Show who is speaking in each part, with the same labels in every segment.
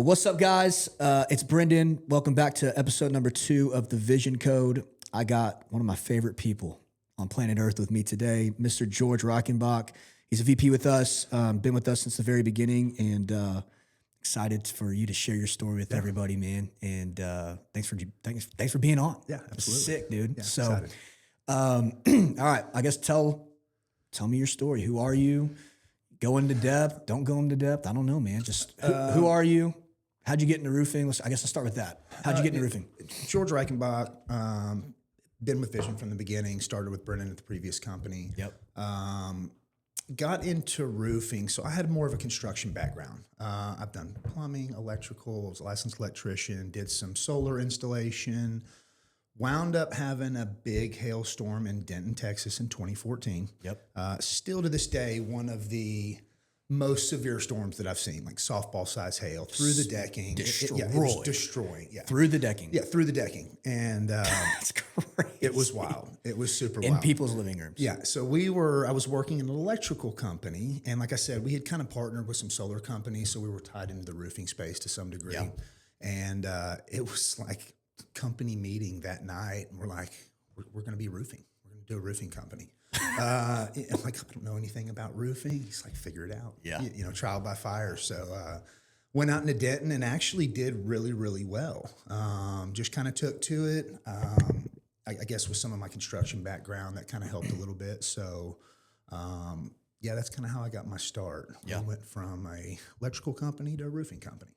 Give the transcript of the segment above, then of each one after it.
Speaker 1: Well, what's up, guys? It's Brendan. Welcome back to episode number 2 of the Vision Code. I got one of my favorite people on planet Earth with me today, Mr. George Reichenbach. He's a VP with us, been with us since the very beginning, and excited for you to share your story with everybody, man. And thanks for being on.
Speaker 2: Yeah, absolutely.
Speaker 1: Sick, dude.
Speaker 2: Yeah,
Speaker 1: so,
Speaker 2: excited.
Speaker 1: all right, I guess tell me your story. Who are you? Go into depth. Don't go into depth. I don't know, man. Just who are you? How'd you get into roofing? Let's start with that. How'd you get into roofing?
Speaker 2: George Reichenbach, been with Vision from the beginning, started with Brendan at the previous company.
Speaker 1: Yep.
Speaker 2: Got into roofing, so I had more of a construction background. I've done plumbing, electrical, was a licensed electrician, did some solar installation, wound up having a big hailstorm in Denton, Texas in 2014.
Speaker 1: Yep.
Speaker 2: Still to this day, one of the most severe storms that I've seen, like softball size hail through the decking. It was destroying. Yeah.
Speaker 1: Through the decking.
Speaker 2: Yeah, through the decking. And
Speaker 1: That's crazy.
Speaker 2: it was wild. It was super
Speaker 1: In
Speaker 2: wild.
Speaker 1: people's living rooms.
Speaker 2: Yeah. So I was working in an electrical company. And like I said, we had kind of partnered with some solar companies. So we were tied into the roofing space to some degree.
Speaker 1: Yeah.
Speaker 2: And it was like company meeting that night. And we're like, we're going to be roofing. We're going to do a roofing company. I'm like, I don't know anything about roofing. He's like, figure it out.
Speaker 1: Yeah.
Speaker 2: Trial by fire. So went out into Denton and actually did really, really well. Just kind of took to it. I guess with some of my construction background, that kind of helped a little bit. So that's kind of how I got my start.
Speaker 1: Yeah.
Speaker 2: I went from a electrical company to a roofing company.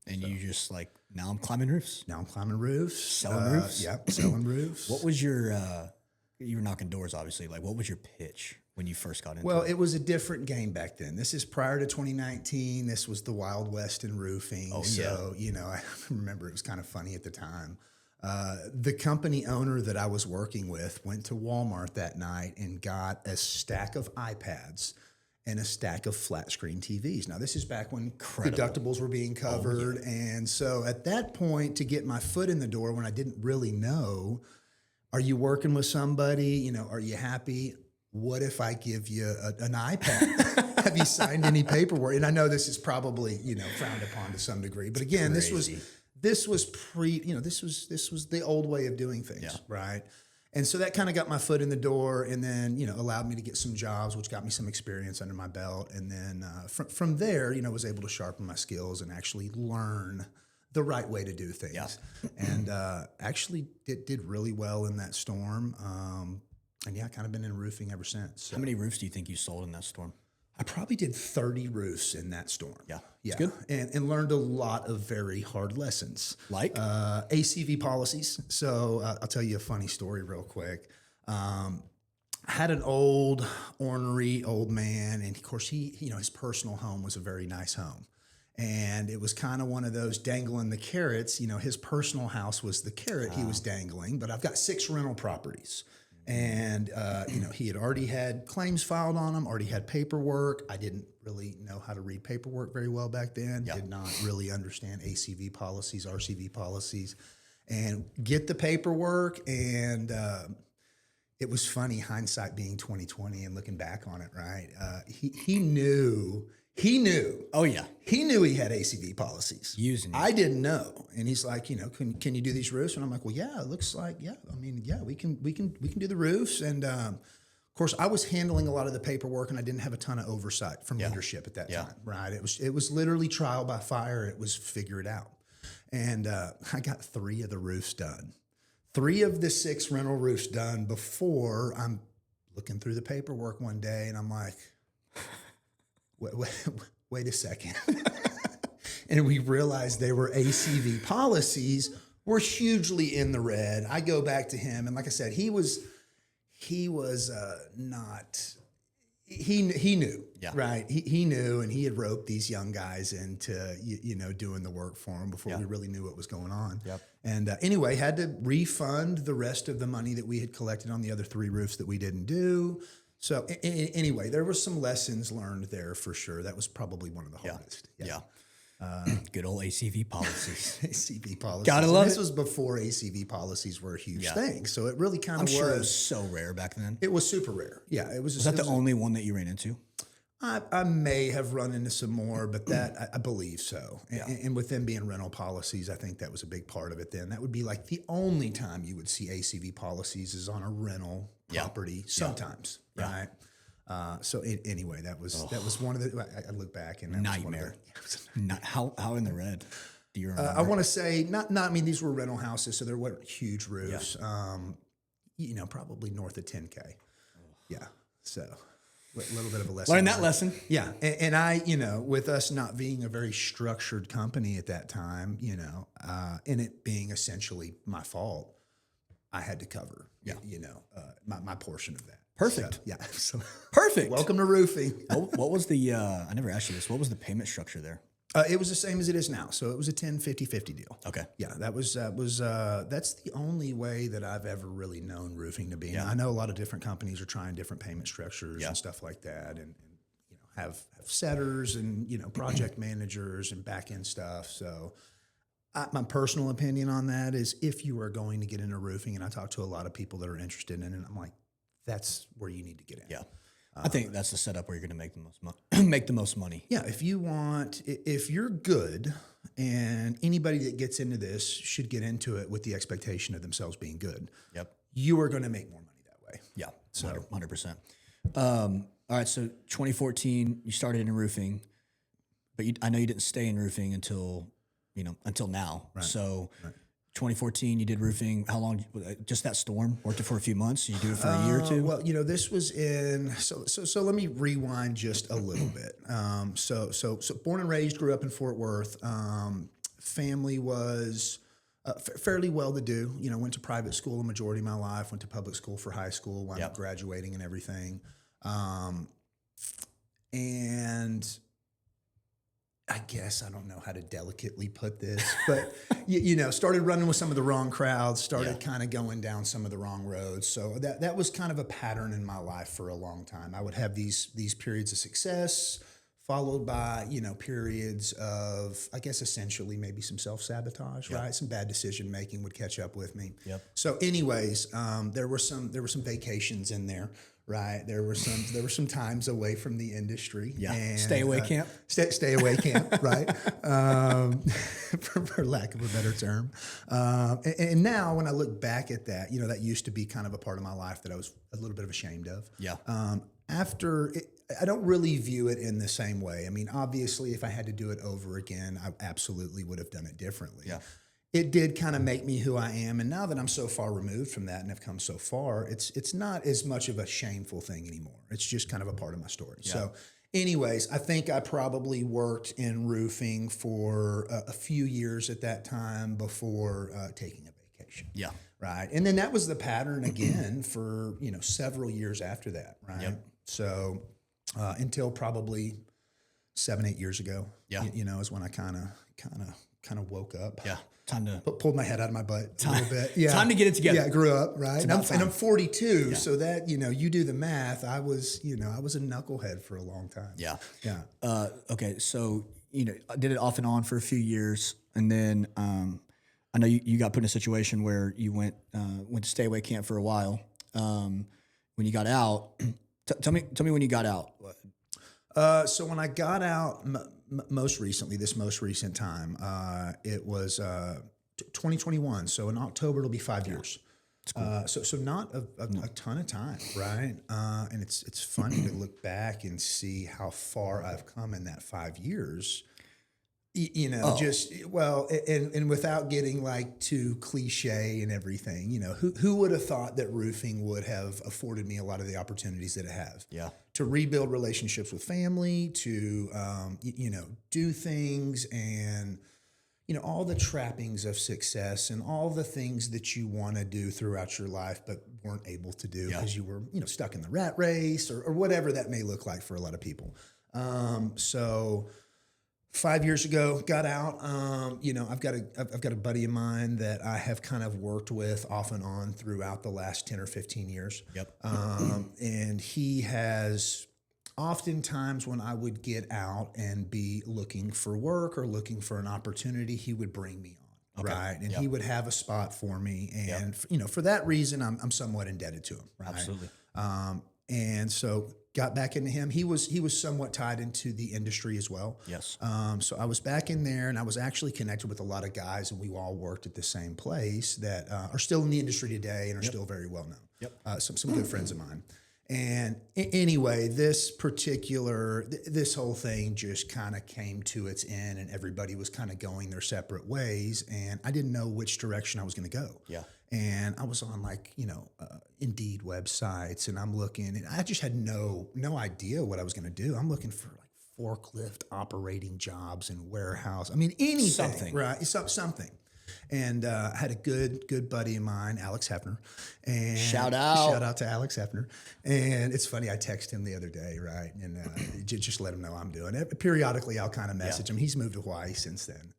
Speaker 1: And you just like, now I'm climbing roofs.
Speaker 2: Now I'm climbing roofs.
Speaker 1: Selling roofs?
Speaker 2: Yep, selling roofs.
Speaker 1: What was your, you were knocking doors, obviously. Like, what was your pitch when you first got into
Speaker 2: Well,
Speaker 1: it?
Speaker 2: it was a different game back then. This is prior to 2019. This was the Wild West in roofing.
Speaker 1: Oh,
Speaker 2: so, I remember it was kind of funny at the time. The company owner that I was working with went to Walmart that night and got a stack of iPads and a stack of flat screen TVs. Now, this is back when deductibles were being covered. And so at that point, to get my foot in the door when I didn't really know, are you working with somebody? Are you happy? What if I give you an iPad? Have you signed any paperwork? And I know this is probably, frowned upon to some degree. But again, this was pre, this was the old way of doing things, right? And so that kind of got my foot in the door and then, allowed me to get some jobs, which got me some experience under my belt. And then from there, was able to sharpen my skills and actually learn the right way to do things. Yeah. And actually did really well in that storm. And kind of been in roofing ever since. So.
Speaker 1: How many roofs do you think you sold in that storm?
Speaker 2: I probably did 30 roofs in that storm.
Speaker 1: Yeah.
Speaker 2: Yeah.
Speaker 1: Good.
Speaker 2: And learned a lot of very hard lessons.
Speaker 1: Like?
Speaker 2: ACV policies. So I'll tell you a funny story real quick. I had an old, ornery old man. And of course, his personal home was a very nice home. And it was kind of one of those dangling the carrots. His personal house was the carrot he was dangling. But I've got 6 rental properties. And, he had already had claims filed on them, already had paperwork. I didn't really know how to read paperwork very well back then. Yeah. Did not really understand ACV policies, RCV policies, and get the paperwork. And it was funny, hindsight being 2020 and looking back on it, right? He knew. Oh, yeah. He knew he had ACV policies.
Speaker 1: Using it.
Speaker 2: I didn't know. And he's like, can you do these roofs? And I'm like, well, yeah, it looks like, yeah. I mean, yeah, we can do the roofs. And of course, I was handling a lot of the paperwork and I didn't have a ton of oversight from leadership at that time, right? It was literally trial by fire. It was figure it out. And I got 3 of the roofs done. 3 of the 6 rental roofs done before I'm looking through the paperwork one day and I'm like, wait a second. And we realized they were ACV policies, were hugely in the red. I go back to him. And like I said, he was not, he knew, right? He knew, and he had roped these young guys into, doing the work for him before we really knew what was going on.
Speaker 1: Yep.
Speaker 2: And anyway, had to refund the rest of the money that we had collected on the other 3 roofs that we didn't do. So anyway, there were some lessons learned there for sure. That was probably one of the hardest.
Speaker 1: Yeah. Good old ACV policies.
Speaker 2: ACV policies.
Speaker 1: Gotta love
Speaker 2: This was before ACV policies were a huge thing. So it really kind of
Speaker 1: I'm sure it was so rare back then.
Speaker 2: It was super rare. Yeah. It was.
Speaker 1: Was that the only one that you ran into?
Speaker 2: I may have run into some more, but that I believe so. And with them being rental policies, I think that was a big part of it then. That would be like the only time you would see ACV policies is on a rental property sometimes, right? So anyway, that was one of the, I look back and that
Speaker 1: nightmare.
Speaker 2: Was one of the,
Speaker 1: How in the red do you remember?
Speaker 2: I want to say I mean, these were rental houses, so there weren't huge roofs, probably north of 10K. Yeah. So a little bit of a lesson.
Speaker 1: Learn that lesson.
Speaker 2: Yeah. And I, with us not being a very structured company at that time, and it being essentially my fault, I had to cover, my portion of that.
Speaker 1: Perfect.
Speaker 2: So, yeah. So
Speaker 1: Perfect.
Speaker 2: welcome to roofing.
Speaker 1: What was the, I never asked you this. What was the payment structure there?
Speaker 2: It was the same as it is now. So it was a 10-50-50 deal.
Speaker 1: Okay.
Speaker 2: Yeah, that's the only way that I've ever really known roofing to be. Yeah. I know a lot of different companies are trying different payment structures and stuff like that, and have setters and project managers and back end stuff. So my personal opinion on that is, if you are going to get into roofing, and I talk to a lot of people that are interested in it, I'm like, that's where you need to get in.
Speaker 1: Yeah. I think that's the setup where you're going to make the most make the most money.
Speaker 2: Yeah, if you're good, and anybody that gets into this should get into it with the expectation of themselves being good.
Speaker 1: Yep.
Speaker 2: You are going to make more money that way.
Speaker 1: Yeah, so 100%. All right, so 2014, you started in roofing, but I know you didn't stay in roofing until now. Right. So 2014, you did roofing. How long? Just that storm? Worked it for a few months? Did you do it for a year or two?
Speaker 2: Well, this was in. So let me rewind just a little bit. So born and raised, grew up in Fort Worth. Family was fairly well-to-do. Went to private school a majority of my life. Went to public school for high school. Wound up graduating and everything. And I guess I don't know how to delicately put this, but started running with some of the wrong crowds, started kind of going down some of the wrong roads. So that was kind of a pattern in my life for a long time. I would have these periods of success, followed by periods of, I guess, essentially maybe some self-sabotage, right? Some bad decision making would catch up with me. Yep. So anyways, there were some vacations in there. Right. There were some times away from the industry. Yeah. And,
Speaker 1: stay away camp.
Speaker 2: Stay away camp. Right. For lack of a better term. And now when I look back at that, that used to be kind of a part of my life that I was a little bit of ashamed of. Yeah. I don't really view it in the same way. I mean, obviously, if I had to do it over again, I absolutely would have done it differently. Yeah. It did kind of make me who I am. And now that I'm so far removed from that and have come so far, it's not as much of a shameful thing anymore. It's just kind of a part of my story. Yeah. So anyways, I think I probably worked in roofing for a few years at that time before taking a vacation. Yeah. Right. And then that was the pattern again for, several years after that. Right. Yep. So until probably 7-8 years ago, is when I kind of woke up. Yeah.
Speaker 1: Time to
Speaker 2: pulled my head out of my butt a little bit. Yeah.
Speaker 1: Time to get it together.
Speaker 2: Yeah, grew up, right? And I'm 42, so that, you do the math. I was a knucklehead for a long time. Yeah. Yeah.
Speaker 1: Okay, so, I did it off and on for a few years, and then I know you got put in a situation where you went to stay away camp for a while. When you got out, tell me when you got out.
Speaker 2: So when I got out, most recent time, it was 2021. So in October, it'll be 5 years. Cool. So not a ton of time, right? And it's funny to look back and see how far I've come in that 5 years. And without getting like too cliche and everything, who would have thought that roofing would have afforded me a lot of the opportunities that it have? Yeah. To rebuild relationships with family, to, do things and, all the trappings of success and all the things that you want to do throughout your life, but weren't able to do because you were, stuck in the rat race or whatever that may look like for a lot of people. So 5 years ago, got out. I've got a buddy of mine that I have kind of worked with off and on throughout the last 10 or 15 years. Yep. And he has oftentimes when I would get out and be looking for work or looking for an opportunity, he would bring me on. Okay. Right. And he would have a spot for me. And, for that reason, I'm somewhat indebted to him. Right? Absolutely. And so got back into him. He was somewhat tied into the industry as well.
Speaker 1: Yes.
Speaker 2: So I was back in there, and I was actually connected with a lot of guys, and we all worked at the same place that are still in the industry today and are still very well known.
Speaker 1: Yep.
Speaker 2: Some good friends of mine. And anyway, this whole thing just kind of came to its end, and everybody was kind of going their separate ways, and I didn't know which direction I was going to go.
Speaker 1: Yeah.
Speaker 2: And I was on Indeed websites, and I'm looking, and I just had no idea what I was going to do. I'm looking for like forklift operating jobs and warehouse. I mean, anything,
Speaker 1: Something.
Speaker 2: right? Something. And I had a good buddy of mine, Alex Hefner, and
Speaker 1: Shout out
Speaker 2: to Alex Hefner. And it's funny, I texted him the other day, right, and just let him know I'm doing it. Periodically, I'll kind of message him. He's moved to Hawaii since then,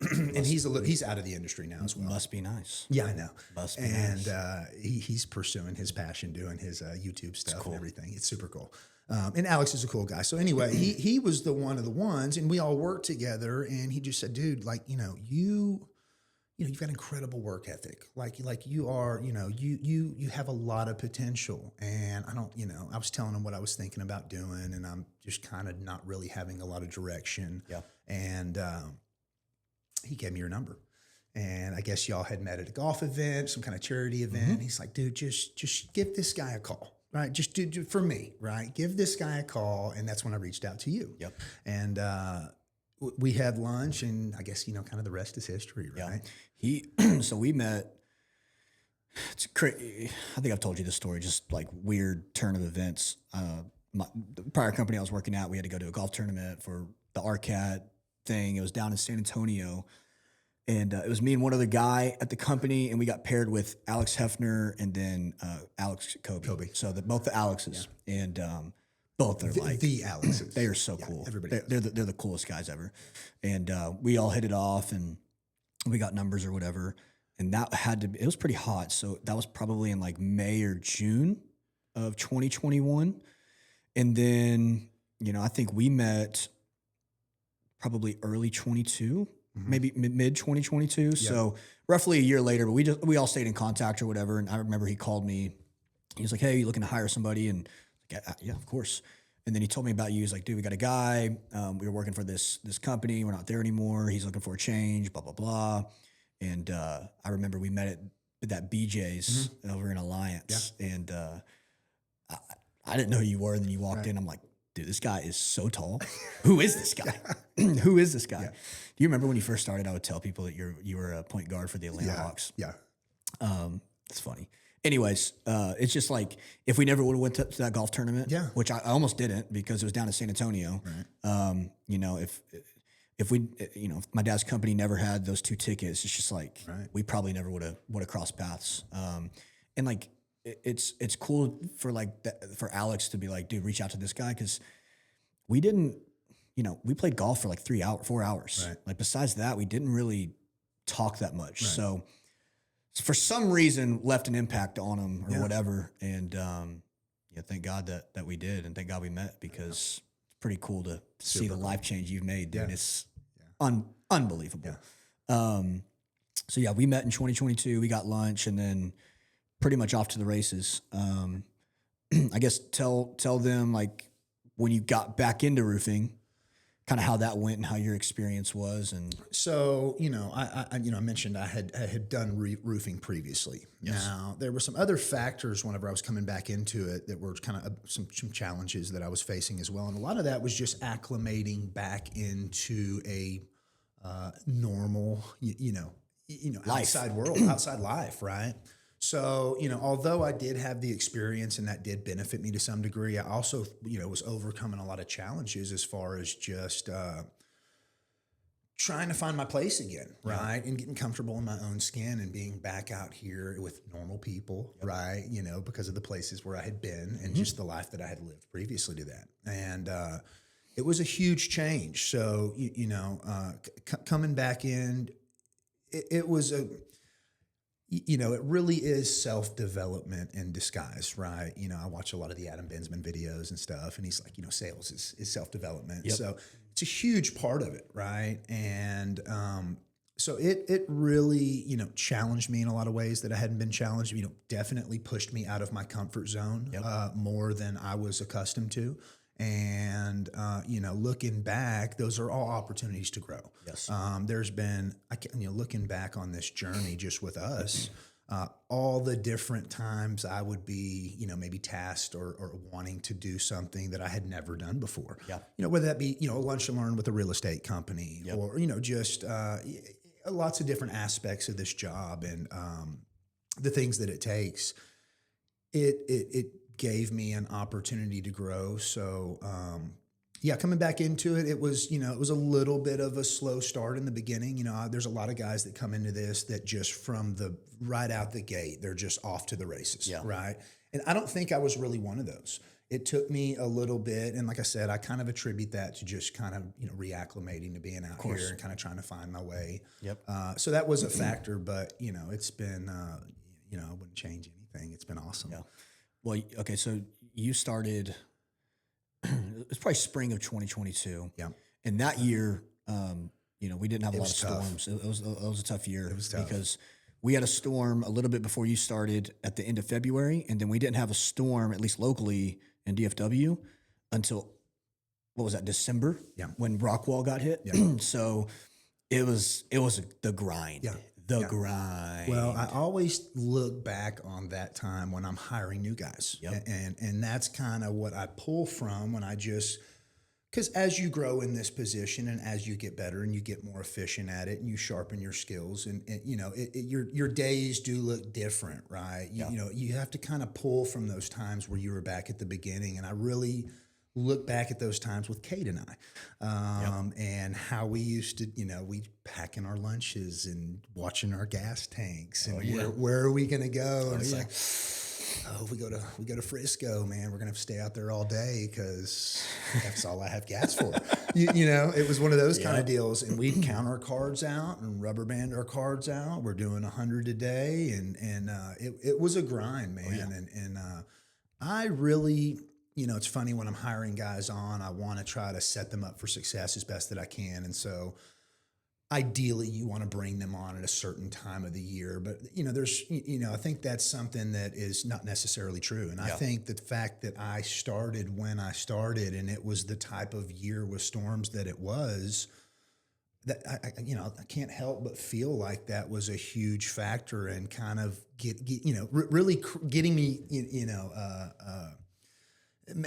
Speaker 2: and he's out of the industry now as well.
Speaker 1: Must be nice.
Speaker 2: Yeah, I know.
Speaker 1: Must be
Speaker 2: and
Speaker 1: nice.
Speaker 2: He's pursuing his passion, doing his YouTube stuff and everything. It's super cool. And Alex is a cool guy. So anyway, he was one of the ones, and we all worked together. And he just said, "Dude, like you've got incredible work ethic. Like you are, you have a lot of potential." And I was telling him what I was thinking about doing, and I'm just kind of not really having a lot of direction.
Speaker 1: Yeah.
Speaker 2: And he gave me your number. And I guess y'all had met at a golf event, some kind of charity event.
Speaker 1: Mm-hmm.
Speaker 2: He's like, "Dude, just give this guy a call, right? Just do for me, right? Give this guy a call." And that's when I reached out to you.
Speaker 1: Yep.
Speaker 2: And we had lunch, and I guess, kind of the rest is history, right?
Speaker 1: Yeah. So we met. It's crazy. I think I've told you this story, just like weird turn of events. The prior company I was working at, we had to go to a golf tournament for the RCAT thing. It was down in San Antonio. And it was me and one other guy at the company, and we got paired with Alex Hefner and then Alex Kobe. So both the Alexes. Yeah. And both are
Speaker 2: the Alexes.
Speaker 1: They are so cool.
Speaker 2: Everybody
Speaker 1: they're the coolest guys ever. And we all hit it off, and we got numbers or whatever. And that it was pretty hot. So that was probably in like May or June of 2021. And then, I think we met probably early 22, maybe mid 2022. Yep. So roughly a year later, but we all stayed in contact or whatever. And I remember he called me. He was like, "Hey, you looking to hire somebody?" And yeah, of course. And then he told me about you. He's like, "Dude, we got a guy. We were working for this company. We're not there anymore. He's looking for a change, blah, blah, blah." And I remember we met at that BJ's over in Alliance. Yeah. And I didn't know who you were. And then you walked in. I'm like, "Dude, this guy is so tall. Who is this guy? Who is this guy?" Yeah. Do you remember when you first started, I would tell people that you were a point guard for the Atlanta Hawks?
Speaker 2: Yeah.
Speaker 1: It's funny. Anyways, it's just like if we never would have went to that golf tournament, which I almost didn't because it was down in San Antonio. Right. If we, if my dad's company never had those 2 tickets, it's just like we probably never would have crossed paths. And like it's cool for for Alex to be like, "Dude, reach out to this guy," because we didn't, we played golf for like 4 hours. Right. Like besides that, we didn't really talk that much. Right. So for some reason left an impact on him or whatever. And thank God that we did, and thank God we met, because it's pretty cool to see the life change you've made, dude. Yeah. It's unbelievable. Yeah. So yeah, we met in 2022, we got lunch, and then pretty much off to the races. I guess tell them like when you got back into roofing, kind of how that went and how your experience was. And
Speaker 2: so, I mentioned I had done roofing previously. Yes. Now there were some other factors whenever I was coming back into it that were kind of some challenges that I was facing as well. And a lot of that was just acclimating back into a normal, outside world, outside life. Right. So, although I did have the experience and that did benefit me to some degree, I also, was overcoming a lot of challenges as far as just trying to find my place again, right? And getting comfortable in my own skin and being back out here with normal people, right? Because of the places where I had been and just the life that I had lived previously to that. And it was a huge change. So, coming back in, it was it really is self-development in disguise, right? I watch a lot of the Adam Bensman videos and stuff, and he's like, sales is self-development. Yep. So it's a huge part of it, right? And So it really, challenged me in a lot of ways that I hadn't been challenged. Definitely pushed me out of my comfort zone more than I was accustomed to. And looking back, those are all opportunities to grow.
Speaker 1: Yes.
Speaker 2: There's been, looking back on this journey just with us, all the different times I would be, maybe tasked or wanting to do something that I had never done before.
Speaker 1: Yeah.
Speaker 2: Whether that be, a lunch and learn with a real estate company or, just lots of different aspects of this job and the things that it takes. It gave me an opportunity to grow. So, coming back into it, it was a little bit of a slow start in the beginning. There's a lot of guys that come into this that just from the right out the gate, they're just off to the races.
Speaker 1: Yeah.
Speaker 2: Right. And I don't think I was really one of those. It took me a little bit. And like I said, I kind of attribute that to just kind of, reacclimating to being out here and kind of trying to find my way.
Speaker 1: Yep.
Speaker 2: So that was a factor, but it's been, I wouldn't change anything. It's been awesome.
Speaker 1: Yeah. Well, okay. So you started, it's probably spring of 2022.
Speaker 2: Yeah.
Speaker 1: And that year, we didn't have a lot of
Speaker 2: tough.
Speaker 1: storms. It was a tough year.
Speaker 2: It was tough.
Speaker 1: Because we had a storm a little bit before you started at the end of February. And then we didn't have a storm, at least locally in DFW, until, what was that, December?
Speaker 2: Yeah.
Speaker 1: When Rockwall got hit.
Speaker 2: Yeah.
Speaker 1: So it was the grind.
Speaker 2: Yeah.
Speaker 1: The grind.
Speaker 2: Well, I always look back on that time when I'm hiring new guys.
Speaker 1: Yep.
Speaker 2: And that's kind of what I pull from when because as you grow in this position and as you get better and you get more efficient at it and you sharpen your skills and your days do look different, right? You have to kind of pull from those times where you were back at the beginning. And I really look back at those times with Kate and I, and how we used to, we packing our lunches and watching our gas tanks and where are we going to go? And it's like, we go to Frisco, man. We're going to stay out there all day because that's all I have gas for. It was one of those kind of deals. And we'd count our cards out and rubber band our cards out. We're doing 100 a day. And it was a grind, man. And I really, it's funny when I'm hiring guys on, I want to try to set them up for success as best that I can. And so ideally you want to bring them on at a certain time of the year, but there's, I think that's something that is not necessarily true. And I think the fact that I started when I started and it was the type of year with storms that it was, that I can't help but feel like that was a huge factor in kind of really getting me,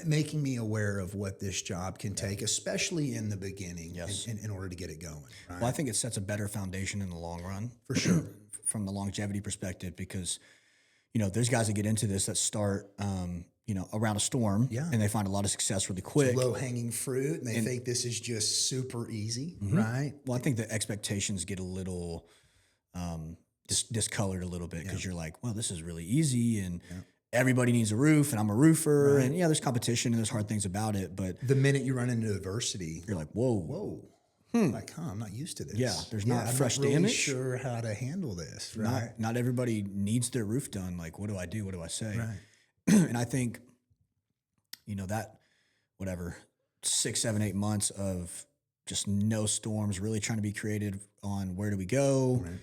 Speaker 2: making me aware of what this job can take, especially in the beginning, in order to get it going. Right?
Speaker 1: Well, I think it sets a better foundation in the long run.
Speaker 2: For sure.
Speaker 1: From the longevity perspective, because, there's guys that get into this that start, around a storm and they find a lot of success really quick.
Speaker 2: Low hanging fruit. And they think this is just super easy. Right.
Speaker 1: Well, I think the expectations get a little, discolored a little bit because you're like, well, this is really easy. And everybody needs a roof and I'm a roofer and there's competition and there's hard things about it. But
Speaker 2: the minute you run into adversity,
Speaker 1: you're like, whoa.
Speaker 2: Like, I'm not used to this.
Speaker 1: Yeah. There's not fresh
Speaker 2: I'm not really
Speaker 1: damage.
Speaker 2: sure how to handle this. Right.
Speaker 1: Not everybody needs their roof done. Like, what do I do? What do I say?
Speaker 2: Right.
Speaker 1: And I think, that whatever 6, 7, 8 months of just no storms, really trying to be creative on where do we go?
Speaker 2: Right.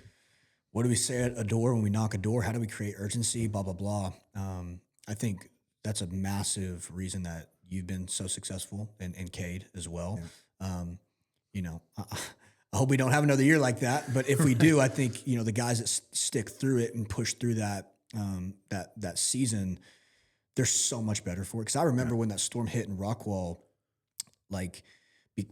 Speaker 1: What do we say at a door when we knock a door? How do we create urgency? Blah, blah, blah. I think that's a massive reason that you've been so successful and Cade as well. Yeah. I hope we don't have another year like that. But if we do, I think, the guys that stick through it and push through that season, they're so much better for it. Because I remember when that storm hit in Rockwall, like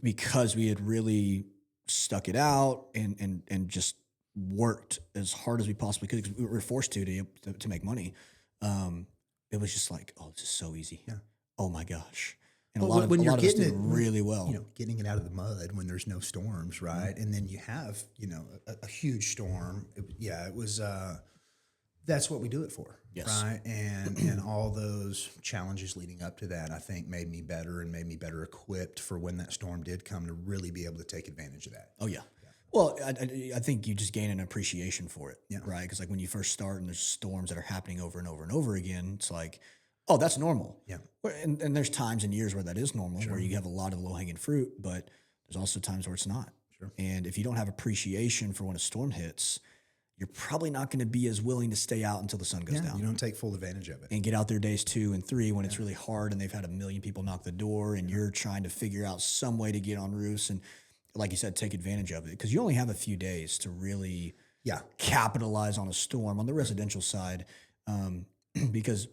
Speaker 1: because we had really stuck it out and just worked as hard as we possibly could because we were forced to make money. It was just like, oh, this is so easy. Yeah. Oh my gosh. And a lot of us did really well.
Speaker 2: Getting it out of the mud when there's no storms, right? And then you have, a huge storm. It was. That's what we do it for, right? And all those challenges leading up to that, I think, made me better and made me better equipped for when that storm did come to really be able to take advantage of that.
Speaker 1: Oh yeah. Well, I think you just gain an appreciation for it, right? Because like when you first start and there's storms that are happening over and over and over again, it's like, oh, that's normal.
Speaker 2: Yeah.
Speaker 1: And there's times and years where that is normal, where you have a lot of low-hanging fruit, but there's also times where it's not. And if you don't have appreciation for when a storm hits, you're probably not going to be as willing to stay out until the sun goes down.
Speaker 2: You don't take full advantage of it.
Speaker 1: And get out there days 2 and 3 when it's really hard and they've had 1 million people knock the door and you're trying to figure out some way to get on roofs and, like you said, take advantage of it. Because you only have a few days to really capitalize on a storm on the residential side. Because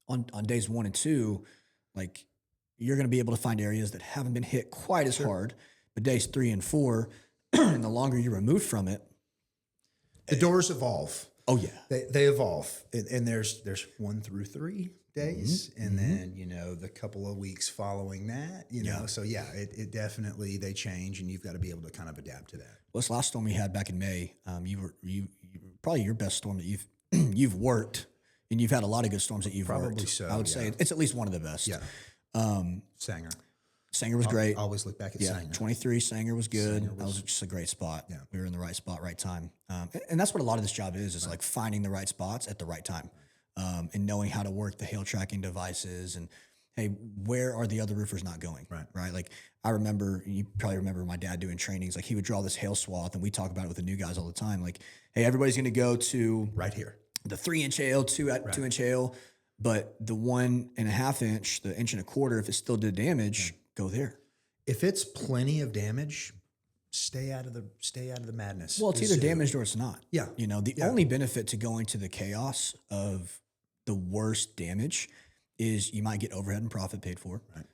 Speaker 1: on days 1 and 2, like, you're going to be able to find areas that haven't been hit quite as hard. But days 3 and 4, and the longer you're removed from it,
Speaker 2: the doors evolve.
Speaker 1: Oh yeah,
Speaker 2: they evolve, and there's 1 through 3 days, and then the couple of weeks following that, So it definitely they change, and you've got to be able to kind of adapt to that.
Speaker 1: Well, this last storm we had back in May, you probably your best storm that you've worked, and you've had a lot of good storms that you've
Speaker 2: Probably
Speaker 1: worked.
Speaker 2: so,
Speaker 1: I would say it's at least one of the best.
Speaker 2: Yeah. Sanger
Speaker 1: was great.
Speaker 2: I always look back at Sanger.
Speaker 1: 23 Sanger was good. That was just a great spot.
Speaker 2: Yeah.
Speaker 1: We were in the right spot, right time. And that's what a lot of this job is like finding the right spots at the right time, and knowing how to work the hail tracking devices and, hey, where are the other roofers not going? Right. Like I remember, you probably remember my dad doing trainings. Like he would draw this hail swath, and we talk about it with the new guys all the time. Like, hey, everybody's going to go to
Speaker 2: right here,
Speaker 1: the 3-inch hail, 2-inch hail, but the 1.5 inch, the 1.25 inch, if it still did damage, go there.
Speaker 2: If it's plenty of damage, stay out of the madness.
Speaker 1: Well, it's either damaged or it's not.
Speaker 2: Yeah.
Speaker 1: The only benefit to going to the chaos of the worst damage is you might get overhead and profit paid for. Right.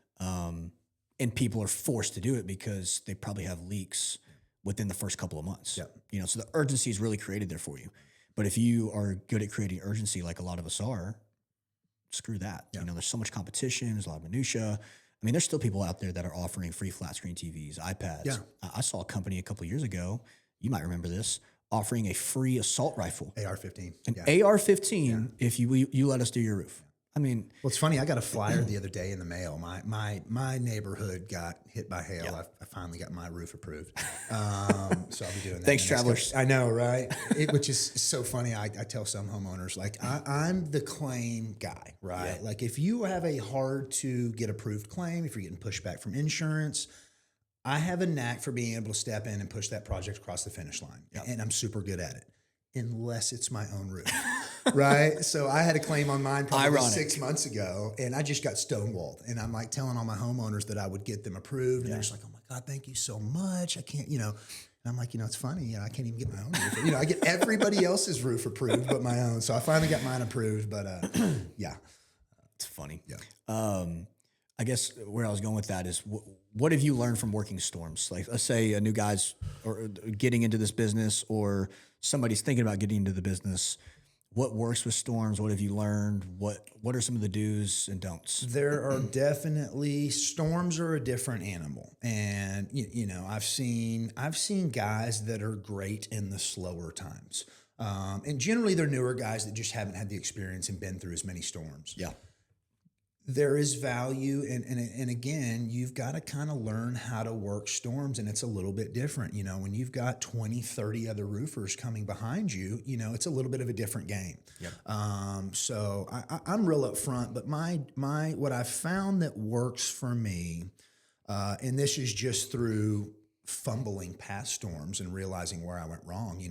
Speaker 1: And people are forced to do it because they probably have leaks within the first couple of months.
Speaker 2: Yeah.
Speaker 1: So the urgency is really created there for you. But if you are good at creating urgency like a lot of us are, screw that.
Speaker 2: Yeah.
Speaker 1: There's so much competition, there's a lot of minutia. I mean, there's still people out there that are offering free flat screen TVs, iPads.
Speaker 2: Yeah.
Speaker 1: I saw a company a couple of years ago, you might remember this, offering a free assault rifle.
Speaker 2: AR-15.
Speaker 1: An AR-15 if you let us do your roof. I mean,
Speaker 2: well, it's funny. I got a flyer the other day in the mail. My neighborhood got hit by hail.
Speaker 1: Yeah.
Speaker 2: I finally got my roof approved. So I'll be doing that.
Speaker 1: Thanks, travelers.
Speaker 2: I know, right? Which is so funny. I tell some homeowners, like, I'm the claim guy, right?
Speaker 1: Yeah.
Speaker 2: Like, if you have a hard to get approved claim, if you're getting pushback from insurance, I have a knack for being able to step in and push that project across the finish line.
Speaker 1: Yep.
Speaker 2: And I'm super good at it, unless it's my own roof. Right. So I had a claim on mine probably 6 months ago, and I just got stonewalled. And I'm like telling all my homeowners that I would get them approved. And they're just like, oh my God, thank you so much. I can't, and I'm like, it's funny. I can't even get my own roof. I get everybody else's roof approved, but my own. So I finally got mine approved, but yeah.
Speaker 1: It's funny.
Speaker 2: Yeah.
Speaker 1: I guess where I was going with that is what have you learned from working storms? Like, let's say a new guy's or getting into this business, or somebody's thinking about getting into the business. What works with storms? What have you learned? What are some of the do's and don'ts?
Speaker 2: There are definitely, storms are a different animal. And, I've seen guys that are great in the slower times. And generally they're newer guys that just haven't had the experience and been through as many storms.
Speaker 1: Yeah.
Speaker 2: There is value, and again, you've got to kind of learn how to work storms, and it's a little bit different. When you've got 20, 30 other roofers coming behind you, it's a little bit of a different game.
Speaker 1: Yep.
Speaker 2: So I'm real upfront, but what I've found that works for me, and this is just through fumbling past storms and realizing where I went wrong.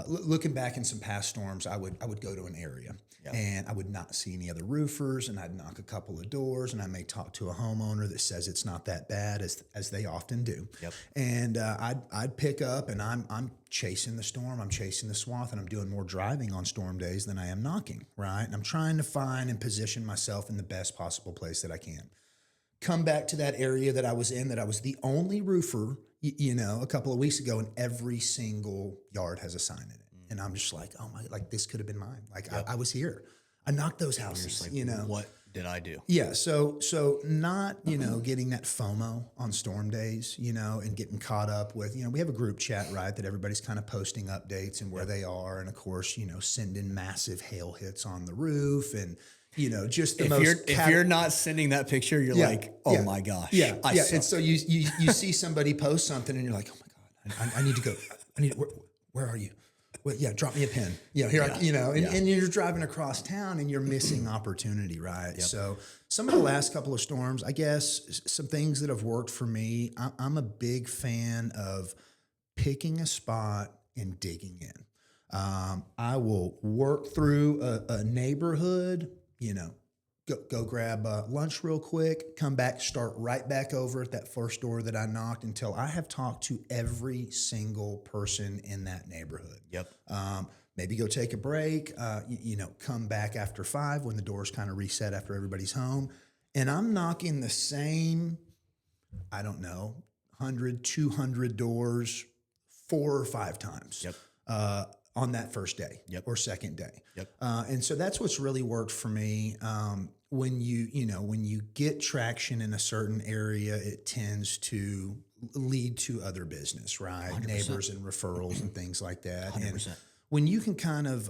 Speaker 2: Looking back in some past storms, I would go to an area. Yep. And I would not see any other roofers, and I'd knock a couple of doors, and I may talk to a homeowner that says it's not that bad, as they often do.
Speaker 1: Yep.
Speaker 2: And I'd pick up, and I'm chasing the storm, I'm chasing the swath, and I'm doing more driving on storm days than I am knocking, right? And I'm trying to find and position myself in the best possible place that I can. Come back to that area that I was in, that I was the only roofer, a couple of weeks ago, and every single yard has a sign in it. And I'm just like, oh my, like this could have been mine. Like I was here. I knocked those houses,
Speaker 1: like, what did I do?
Speaker 2: Yeah. So not, getting that FOMO on storm days, and getting caught up with, we have a group chat, right, that everybody's kind of posting updates and where they are. And of course, sending massive hail hits on the roof and, just the
Speaker 1: if you're not sending that picture, you're like, oh my gosh.
Speaker 2: Yeah.
Speaker 1: I suck.
Speaker 2: And so you see somebody post something and you're like, oh my God, I need to go. Where are you? well, yeah, drop me a pin. Here, and you're driving across town and you're missing opportunity, right? Yep. So some of the last couple of storms, I guess, some things that have worked for me, I'm a big fan of picking a spot and digging in. I will work through a neighborhood, go grab lunch real quick, come back, start right back over at that first door that I knocked until I have talked to every single person in that neighborhood.
Speaker 1: Yep.
Speaker 2: Maybe go take a break, come back after 5 when the doors kind of reset after everybody's home. And I'm knocking the same, 100, 200 doors 4 or 5 times.
Speaker 1: Yep.
Speaker 2: On that first day or second day.
Speaker 1: Yep.
Speaker 2: And so that's what's really worked for me. When you get traction in a certain area, it tends to lead to other business, right?
Speaker 1: 100%.
Speaker 2: Neighbors and referrals and things like that.
Speaker 1: 100%.
Speaker 2: And when you can kind of,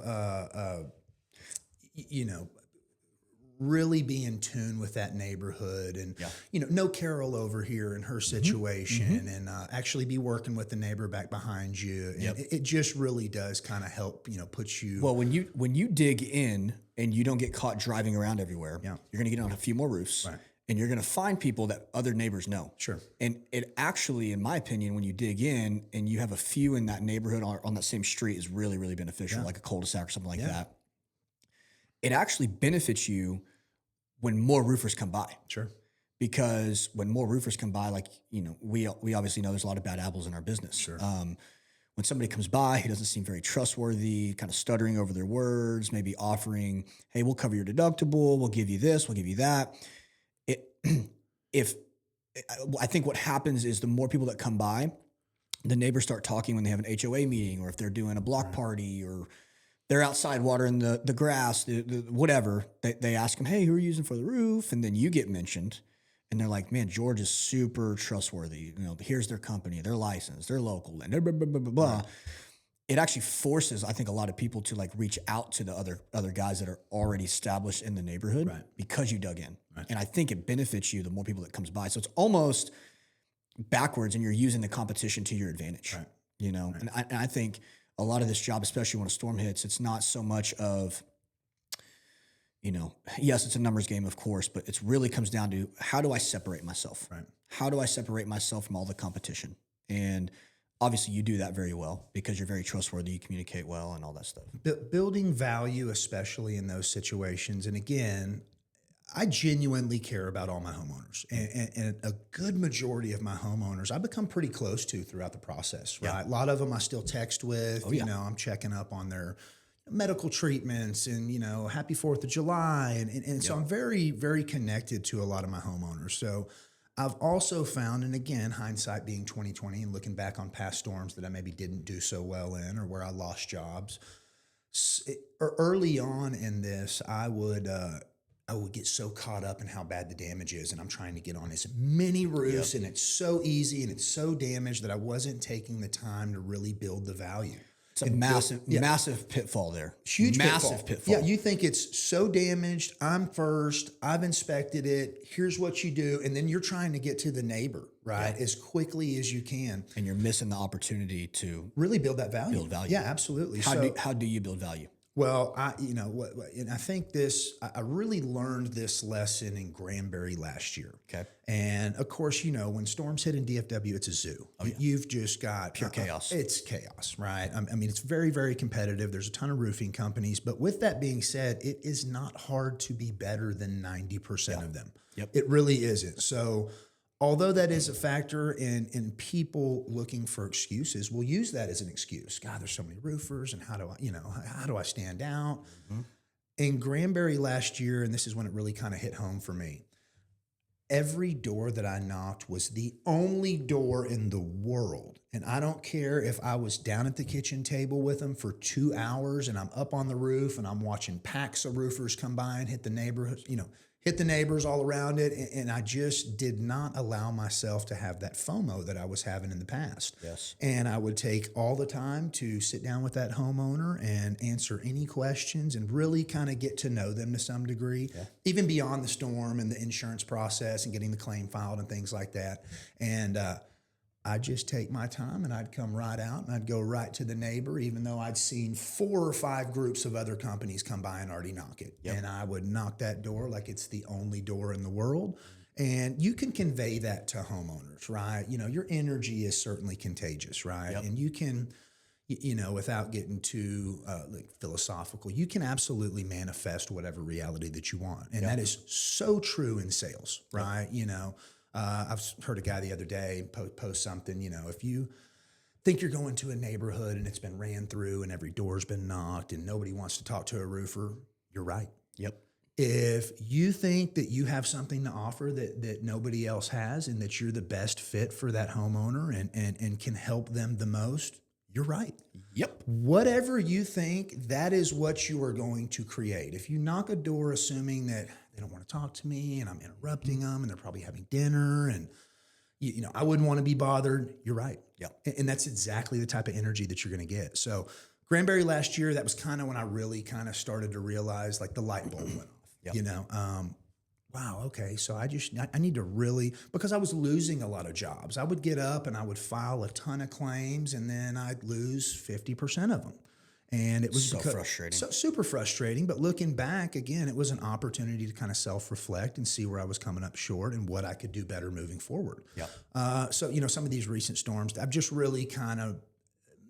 Speaker 2: really be in tune with that neighborhood and, know Carol over here and her situation and actually be working with the neighbor back behind you. And it just really does kind of help, put you.
Speaker 1: Well, when you dig in and you don't get caught driving around everywhere, you're going to get on a few more roofs.
Speaker 2: Right.
Speaker 1: And you're going to find people that other neighbors know.
Speaker 2: Sure.
Speaker 1: And it actually, in my opinion, when you dig in and you have a few in that neighborhood on that same street is really, really beneficial, like a cul-de-sac or something like that. It actually benefits you when more roofers come by.
Speaker 2: Sure.
Speaker 1: Because when more roofers come by, we obviously know there's a lot of bad apples in our business.
Speaker 2: Sure.
Speaker 1: When somebody comes by who doesn't seem very trustworthy, kind of stuttering over their words, maybe offering, hey, we'll cover your deductible, we'll give you this, we'll give you that. I think what happens is the more people that come by, the neighbors start talking when they have an HOA meeting or if they're doing a block party or they're outside watering the grass, whatever. They ask them, hey, who are you using for the roof? And then you get mentioned and they're like, man, George is super trustworthy. Here's their company, their license, they're local, and blah, blah, blah, blah, blah. Right. It actually forces, I think, a lot of people to reach out to the other guys that are already established in the neighborhood because you dug in. Right. And I think it benefits you the more people that comes by. So it's almost backwards and you're using the competition to your advantage,
Speaker 2: right.
Speaker 1: Right. And I think a lot of this job, especially when a storm hits, it's not so much of, yes, it's a numbers game, of course, but it really comes down to how do I separate myself?
Speaker 2: Right.
Speaker 1: How do I separate myself from all the competition? And obviously you do that very well because you're very trustworthy, you communicate well and all that stuff.
Speaker 2: Building value, especially in those situations. And again, I genuinely care about all my homeowners and a good majority of my homeowners I become pretty close to throughout the process, right? Yeah. A lot of them I still text with, I'm checking up on their medical treatments and, happy 4th of July. And so I'm very, very connected to a lot of my homeowners. So I've also found, and again, hindsight being 2020 and looking back on past storms that I maybe didn't do so well in or where I lost jobs. Early on in this, I would get so caught up in how bad the damage is, and I'm trying to get on as many roofs, and it's so easy and it's so damaged that I wasn't taking the time to really build the value.
Speaker 1: It's a massive pitfall there.
Speaker 2: Huge
Speaker 1: massive pitfall.
Speaker 2: Yeah, you think it's so damaged. I'm first. I've inspected it. Here's what you do. And then you're trying to get to the neighbor, right, as quickly as you can.
Speaker 1: And you're missing the opportunity to
Speaker 2: really build that value.
Speaker 1: Build value.
Speaker 2: Yeah, absolutely.
Speaker 1: How do you build value?
Speaker 2: Well, and I think I really learned this lesson in Granbury last year.
Speaker 1: Okay.
Speaker 2: And of course, when storms hit in DFW, it's a zoo. Oh, yeah. You've just got
Speaker 1: pure chaos.
Speaker 2: It's chaos, right? I mean, it's very, very competitive. There's a ton of roofing companies. But with that being said, it is not hard to be better than 90% of them. Yep. It really isn't. So although that is a factor in people looking for excuses, we'll use that as an excuse. God, there's so many roofers, and how do I stand out? Mm-hmm. In Granbury last year, and this is when it really kind of hit home for me, every door that I knocked was the only door in the world. And I don't care if I was down at the kitchen table with them for 2 hours and I'm up on the roof and I'm watching packs of roofers come by and hit the neighborhood, hit the neighbors all around it. And I just did not allow myself to have that FOMO that I was having in the past.
Speaker 1: Yes.
Speaker 2: And I would take all the time to sit down with that homeowner and answer any questions and really kind of get to know them to some degree, even beyond the storm and the insurance process and getting the claim filed and things like that. And I'd just take my time and I'd come right out and I'd go right to the neighbor, even though I'd seen 4 or 5 groups of other companies come by and already knock it.
Speaker 1: Yep.
Speaker 2: And I would knock that door like it's the only door in the world. And you can convey that to homeowners, right? You know, your energy is certainly contagious, right?
Speaker 1: Yep.
Speaker 2: And you can, you know, without getting too like philosophical, you can absolutely manifest whatever reality that you want. And that is so true in sales, right? You know, I've heard a guy the other day post something, you know, if you think you're going to a neighborhood and it's been ran through and every door's been knocked and nobody wants to talk to a roofer, you're right.
Speaker 1: Yep.
Speaker 2: If you think that you have something to offer that nobody else has and that you're the best fit for that homeowner and can help them the most, you're right.
Speaker 1: Yep.
Speaker 2: Whatever you think, that is what you are going to create. If you knock a door assuming that they don't want to talk to me and I'm interrupting them and they're probably having dinner and, you know, I wouldn't want to be bothered, you're right.
Speaker 1: Yeah.
Speaker 2: And that's exactly the type of energy that you're going to get. So Granbury last year, that was kind of when I really kind of started to realize like the light bulb went off. You know, wow, okay, so I need to really, because I was losing a lot of jobs. I would get up and I would file a ton of claims and then I'd lose 50% of them. And it was
Speaker 1: so frustrating.
Speaker 2: So super frustrating. But looking back, again, it was an opportunity to kind of self-reflect and see where I was coming up short and what I could do better moving forward.
Speaker 1: Yeah.
Speaker 2: So, you know, some of these recent storms, I've just really kind of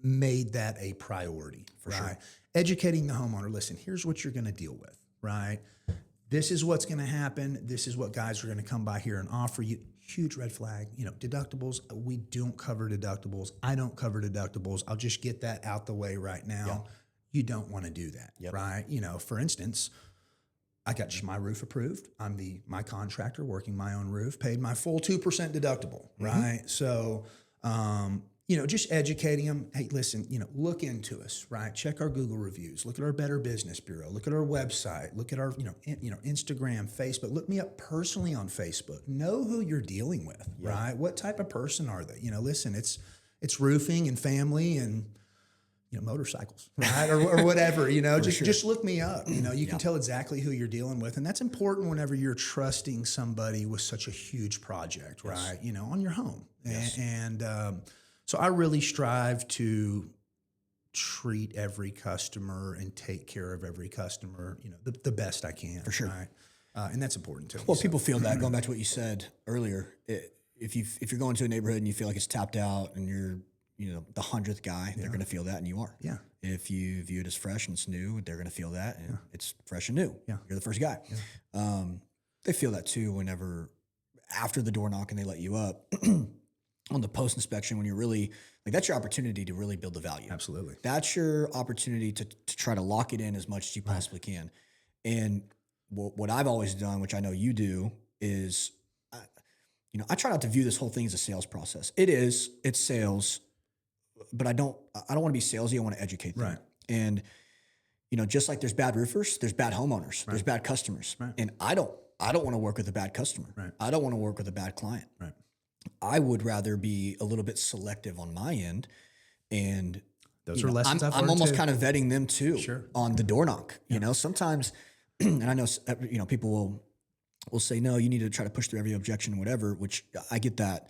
Speaker 2: made that a priority,
Speaker 1: For
Speaker 2: right?
Speaker 1: sure.
Speaker 2: Educating the homeowner, listen, here's what you're going to deal with, right? This is what's going to happen. This is what guys are going to come by here and offer you. Huge red flag. You know, deductibles, we don't cover deductibles. I don't cover deductibles. I'll just get that out the way right now.
Speaker 1: Yeah.
Speaker 2: You don't want to do that, right? You know, for instance, I got my roof approved. I'm my contractor working my own roof, paid my full 2% deductible, right? So, you know, just educating them. Hey, listen, you know, look into us, right? Check our Google reviews. Look at our Better Business Bureau. Look at our website. Look at our, you know, Instagram, Facebook. Look me up personally on Facebook. Know who you're dealing with, right? What type of person are they? You know, listen, it's roofing and family and, you know, motorcycles, right? or whatever, you know, just look me up. You know, you can tell exactly who you're dealing with. And that's important whenever you're trusting somebody with such a huge project, right? You know, on your home. And so I really strive to treat every customer and take care of every customer, you know, the best I can.
Speaker 1: For sure.
Speaker 2: Right? And that's important to me.
Speaker 1: Well, people feel that, going back to what you said earlier, if you're going to a neighborhood and you feel like it's tapped out and you're, you know, the 100th guy, they're going to feel that, and you are.
Speaker 2: Yeah.
Speaker 1: If you view it as fresh and it's new, they're going to feel that, and it's fresh and new.
Speaker 2: Yeah.
Speaker 1: You're the first guy. Yeah. They feel that too whenever, after the door knock and they let you up, on the post inspection, when you're really, like, that's your opportunity to really build the value.
Speaker 2: Absolutely.
Speaker 1: That's your opportunity to try to lock it in as much as you possibly can. And what I've always done, which I know you do, is, you know, I try not to view this whole thing as a sales process. It's sales, but I don't want to be salesy. I want to educate them.
Speaker 2: Right.
Speaker 1: And, you know, just like there's bad roofers, there's bad homeowners, there's bad customers. Right. And I don't want to work with a bad customer. Right. I don't want to work with a bad client. Right. I would rather be a little bit selective on my end, and
Speaker 2: those are lessons
Speaker 1: I'm almost kind of vetting them too on the door knock.
Speaker 2: Yeah.
Speaker 1: You know, sometimes, and I know, you know, people will say, no, you need to try to push through every objection and whatever, which I get that.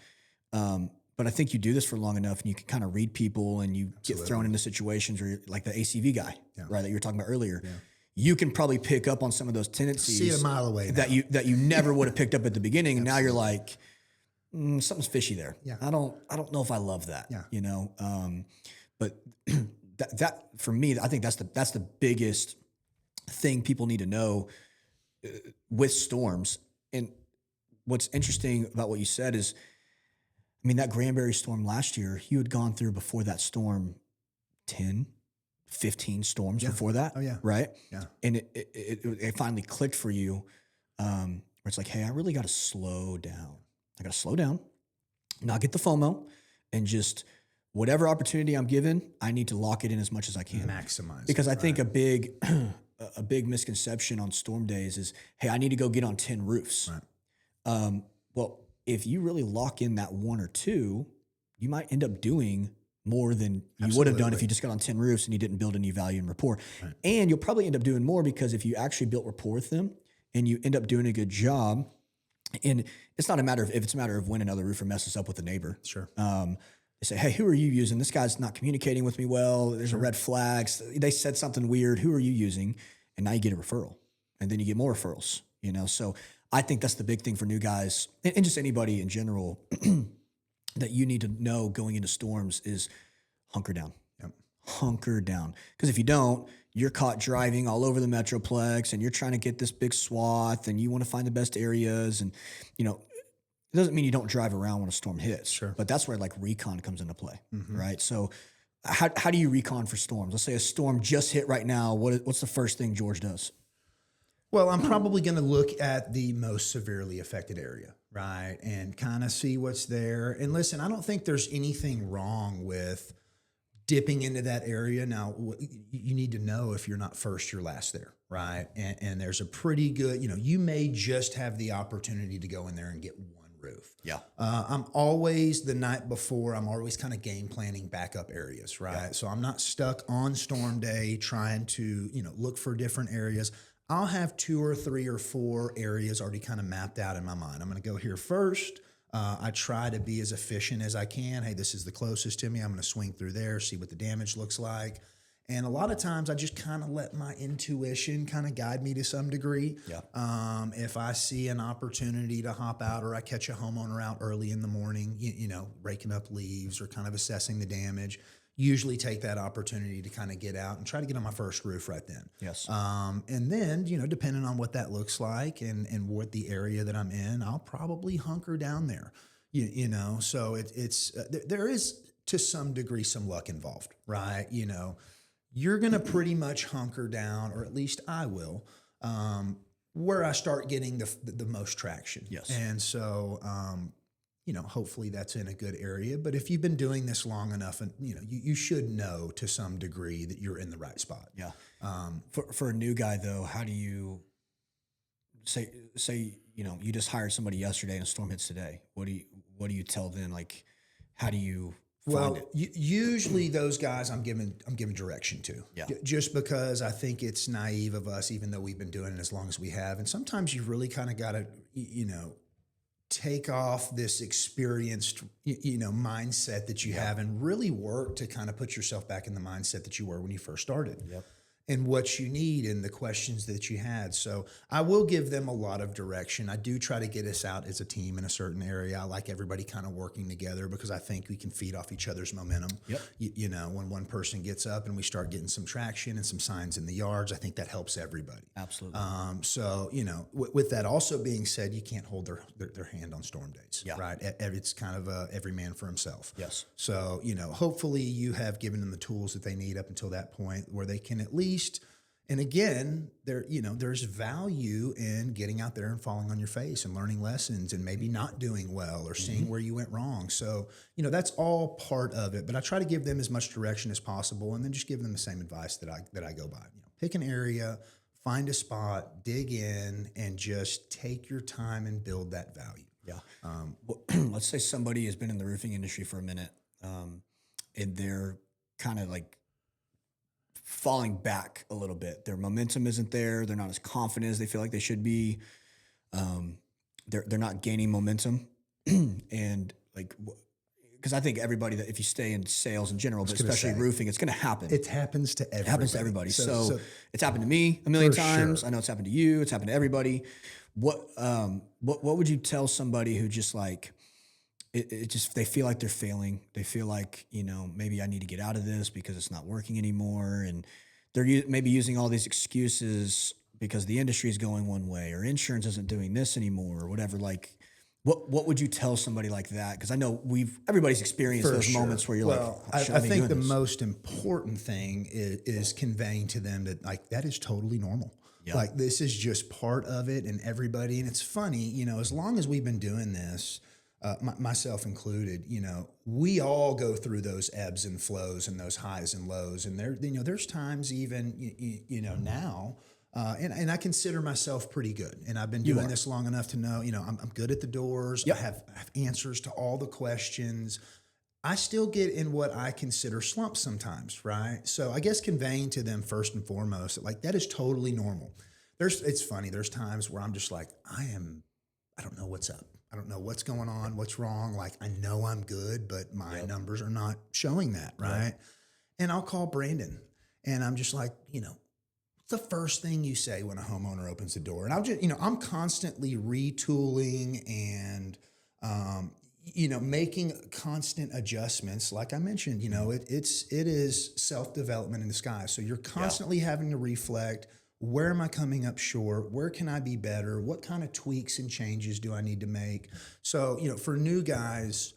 Speaker 1: But I think you do this for long enough and you can kind of read people and you get thrown into situations where you're like the ACV guy, right, that you were talking about earlier. Yeah. You can probably pick up on some of those tendencies.
Speaker 2: See it a mile away now.
Speaker 1: that you never would have picked up at the beginning. And now you're like, something's fishy there. Yeah. I don't know if I love that. Yeah. You know, but that for me, I think that's the biggest thing people need to know with storms. And what's interesting about what you said is, I mean, that Granbury storm last year, you had gone through before that storm 10, 15 storms before that. Oh yeah. Right. Yeah. And it finally clicked for you, where it's like, hey, I really got to slow down. I got to slow down, not get the FOMO, and just whatever opportunity I'm given, I need to lock it in as much as I can.
Speaker 2: Maximize.
Speaker 1: Because I think a big misconception on storm days is, hey, I need to go get on 10 roofs. Right. Well, if you really lock in that one or two, you might end up doing more than you would have done if you just got on 10 roofs and you didn't build any value and rapport. Right. And you'll probably end up doing more because if you actually built rapport with them and you end up doing a good job, And it's not a matter of if, it's a matter of when another roofer messes up with a neighbor.
Speaker 2: Sure.
Speaker 1: They say, hey, who are you using? This guy's not communicating with me well. There's a red flag. They said something weird. Who are you using? And now you get a referral. And then you get more referrals, you know? So I think that's the big thing for new guys and just anybody in general that you need to know going into storms is hunker down.
Speaker 2: Yep.
Speaker 1: Hunker down. Because if you don't, you're caught driving all over the Metroplex and you're trying to get this big swath and you want to find the best areas. And, you know, it doesn't mean you don't drive around when a storm hits.
Speaker 2: Sure.
Speaker 1: But that's where like recon comes into play, right? So how do you recon for storms? Let's say a storm just hit right now. What's the first thing George does?
Speaker 2: Well, I'm probably going to look at the most severely affected area, right? And kind of see what's there. And listen, I don't think there's anything wrong with dipping into that area. Now, you need to know if you're not first, you're last there, right? And there's a pretty good, you know, you may just have the opportunity to go in there and get one roof.
Speaker 1: Yeah.
Speaker 2: I'm always the night before, I'm always kind of game planning backup areas, right? Yeah. So I'm not stuck on storm day trying to, you know, look for different areas. I'll have 2 or 3 or 4 areas already kind of mapped out in my mind. I'm going to go here first. I try to be as efficient as I can. Hey, this is the closest to me. I'm going to swing through there, see what the damage looks like. And a lot of times I just kind of let my intuition kind of guide me to some degree.
Speaker 1: Yeah.
Speaker 2: If I see an opportunity to hop out or I catch a homeowner out early in the morning, you know, raking up leaves or kind of assessing the damage, usually take that opportunity to kind of get out and try to get on my first roof right then.
Speaker 1: Yes.
Speaker 2: And then, you know, depending on what that looks like and what the area that I'm in, I'll probably hunker down there, you know, so there is to some degree some luck involved, right? You know, you're going to pretty much hunker down, or at least I will, where I start getting the most traction.
Speaker 1: Yes.
Speaker 2: And so, you know, hopefully that's in a good area. But if you've been doing this long enough, and you know, you should know to some degree that you're in the right spot.
Speaker 1: Yeah. For a new guy though, how do you say, you know, you just hired somebody yesterday and a storm hits today? What do you tell them? Like, how do you find it?
Speaker 2: Usually those guys I'm giving direction to.
Speaker 1: Yeah.
Speaker 2: Just because I think it's naive of us, even though we've been doing it as long as we have. And sometimes you really kind of got to, you know, take off this experienced, you know, mindset that you have and really work to kind of put yourself back in the mindset that you were when you first started.
Speaker 1: Yep.
Speaker 2: And what you need and the questions that you had. So I will give them a lot of direction. I do try to get us out as a team in a certain area. I like everybody kind of working together because I think we can feed off each other's momentum.
Speaker 1: Yep.
Speaker 2: You know, when one person gets up and we start getting some traction and some signs in the yards, I think that helps everybody.
Speaker 1: Absolutely.
Speaker 2: So, you know, with that also being said, you can't hold their hand on storm days, right? It's kind of every man for himself.
Speaker 1: Yes.
Speaker 2: So, you know, hopefully you have given them the tools that they need up until that point where they can at least, and again, there's value in getting out there and falling on your face and learning lessons and maybe not doing well or seeing where you went wrong. So, you know, that's all part of it, but I try to give them as much direction as possible and then just give them the same advice that I go by. You know, pick an area, find a spot, dig in, and just take your time and build that value.
Speaker 1: Yeah. Well, let's say somebody has been in the roofing industry for a minute, and they're kind of like falling back a little bit. Their momentum isn't there. They're not as confident as they feel like they should be. They're not gaining momentum, and like, because I think everybody that if you stay in sales in general, but especially roofing, it's going to happen.
Speaker 2: It happens to everybody.
Speaker 1: It happens to everybody. So it's happened to me a million times. Sure. I know it's happened to you. It's happened to everybody. What would you tell somebody who just like, it just, they feel like they're failing. They feel like, you know, maybe I need to get out of this because it's not working anymore. And they're maybe using all these excuses because the industry is going one way or insurance isn't doing this anymore or whatever. Like, what would you tell somebody like that? Because I know everybody's experienced those moments where you're like,
Speaker 2: I think the most important thing is conveying to them that like, that is totally normal. Yep. Like this is just part of it and everybody. And it's funny, you know, as long as we've been doing this, myself included, you know, we all go through those ebbs and flows and those highs and lows. And there's times even, you know, now, and I consider myself pretty good. And I've been doing this long enough to know, you know, I'm good at the doors. Yep. I have answers to all the questions. I still get in what I consider slumps sometimes, right? So I guess conveying to them first and foremost, that like that is totally normal. It's funny. There's times where I'm just like, I don't know what's up. I don't know what's going on, what's wrong. Like, I know I'm good, but my numbers are not showing that, right? And I'll call Brandon and I'm just like, what's the first thing you say when a homeowner opens the door? And I'll just, I'm constantly retooling and, making constant adjustments. Like I mentioned, it is self-development in disguise. So you're constantly having to reflect, where am I coming up short? Where can I be better? What kind of tweaks and changes do I need to make? So, for new guys,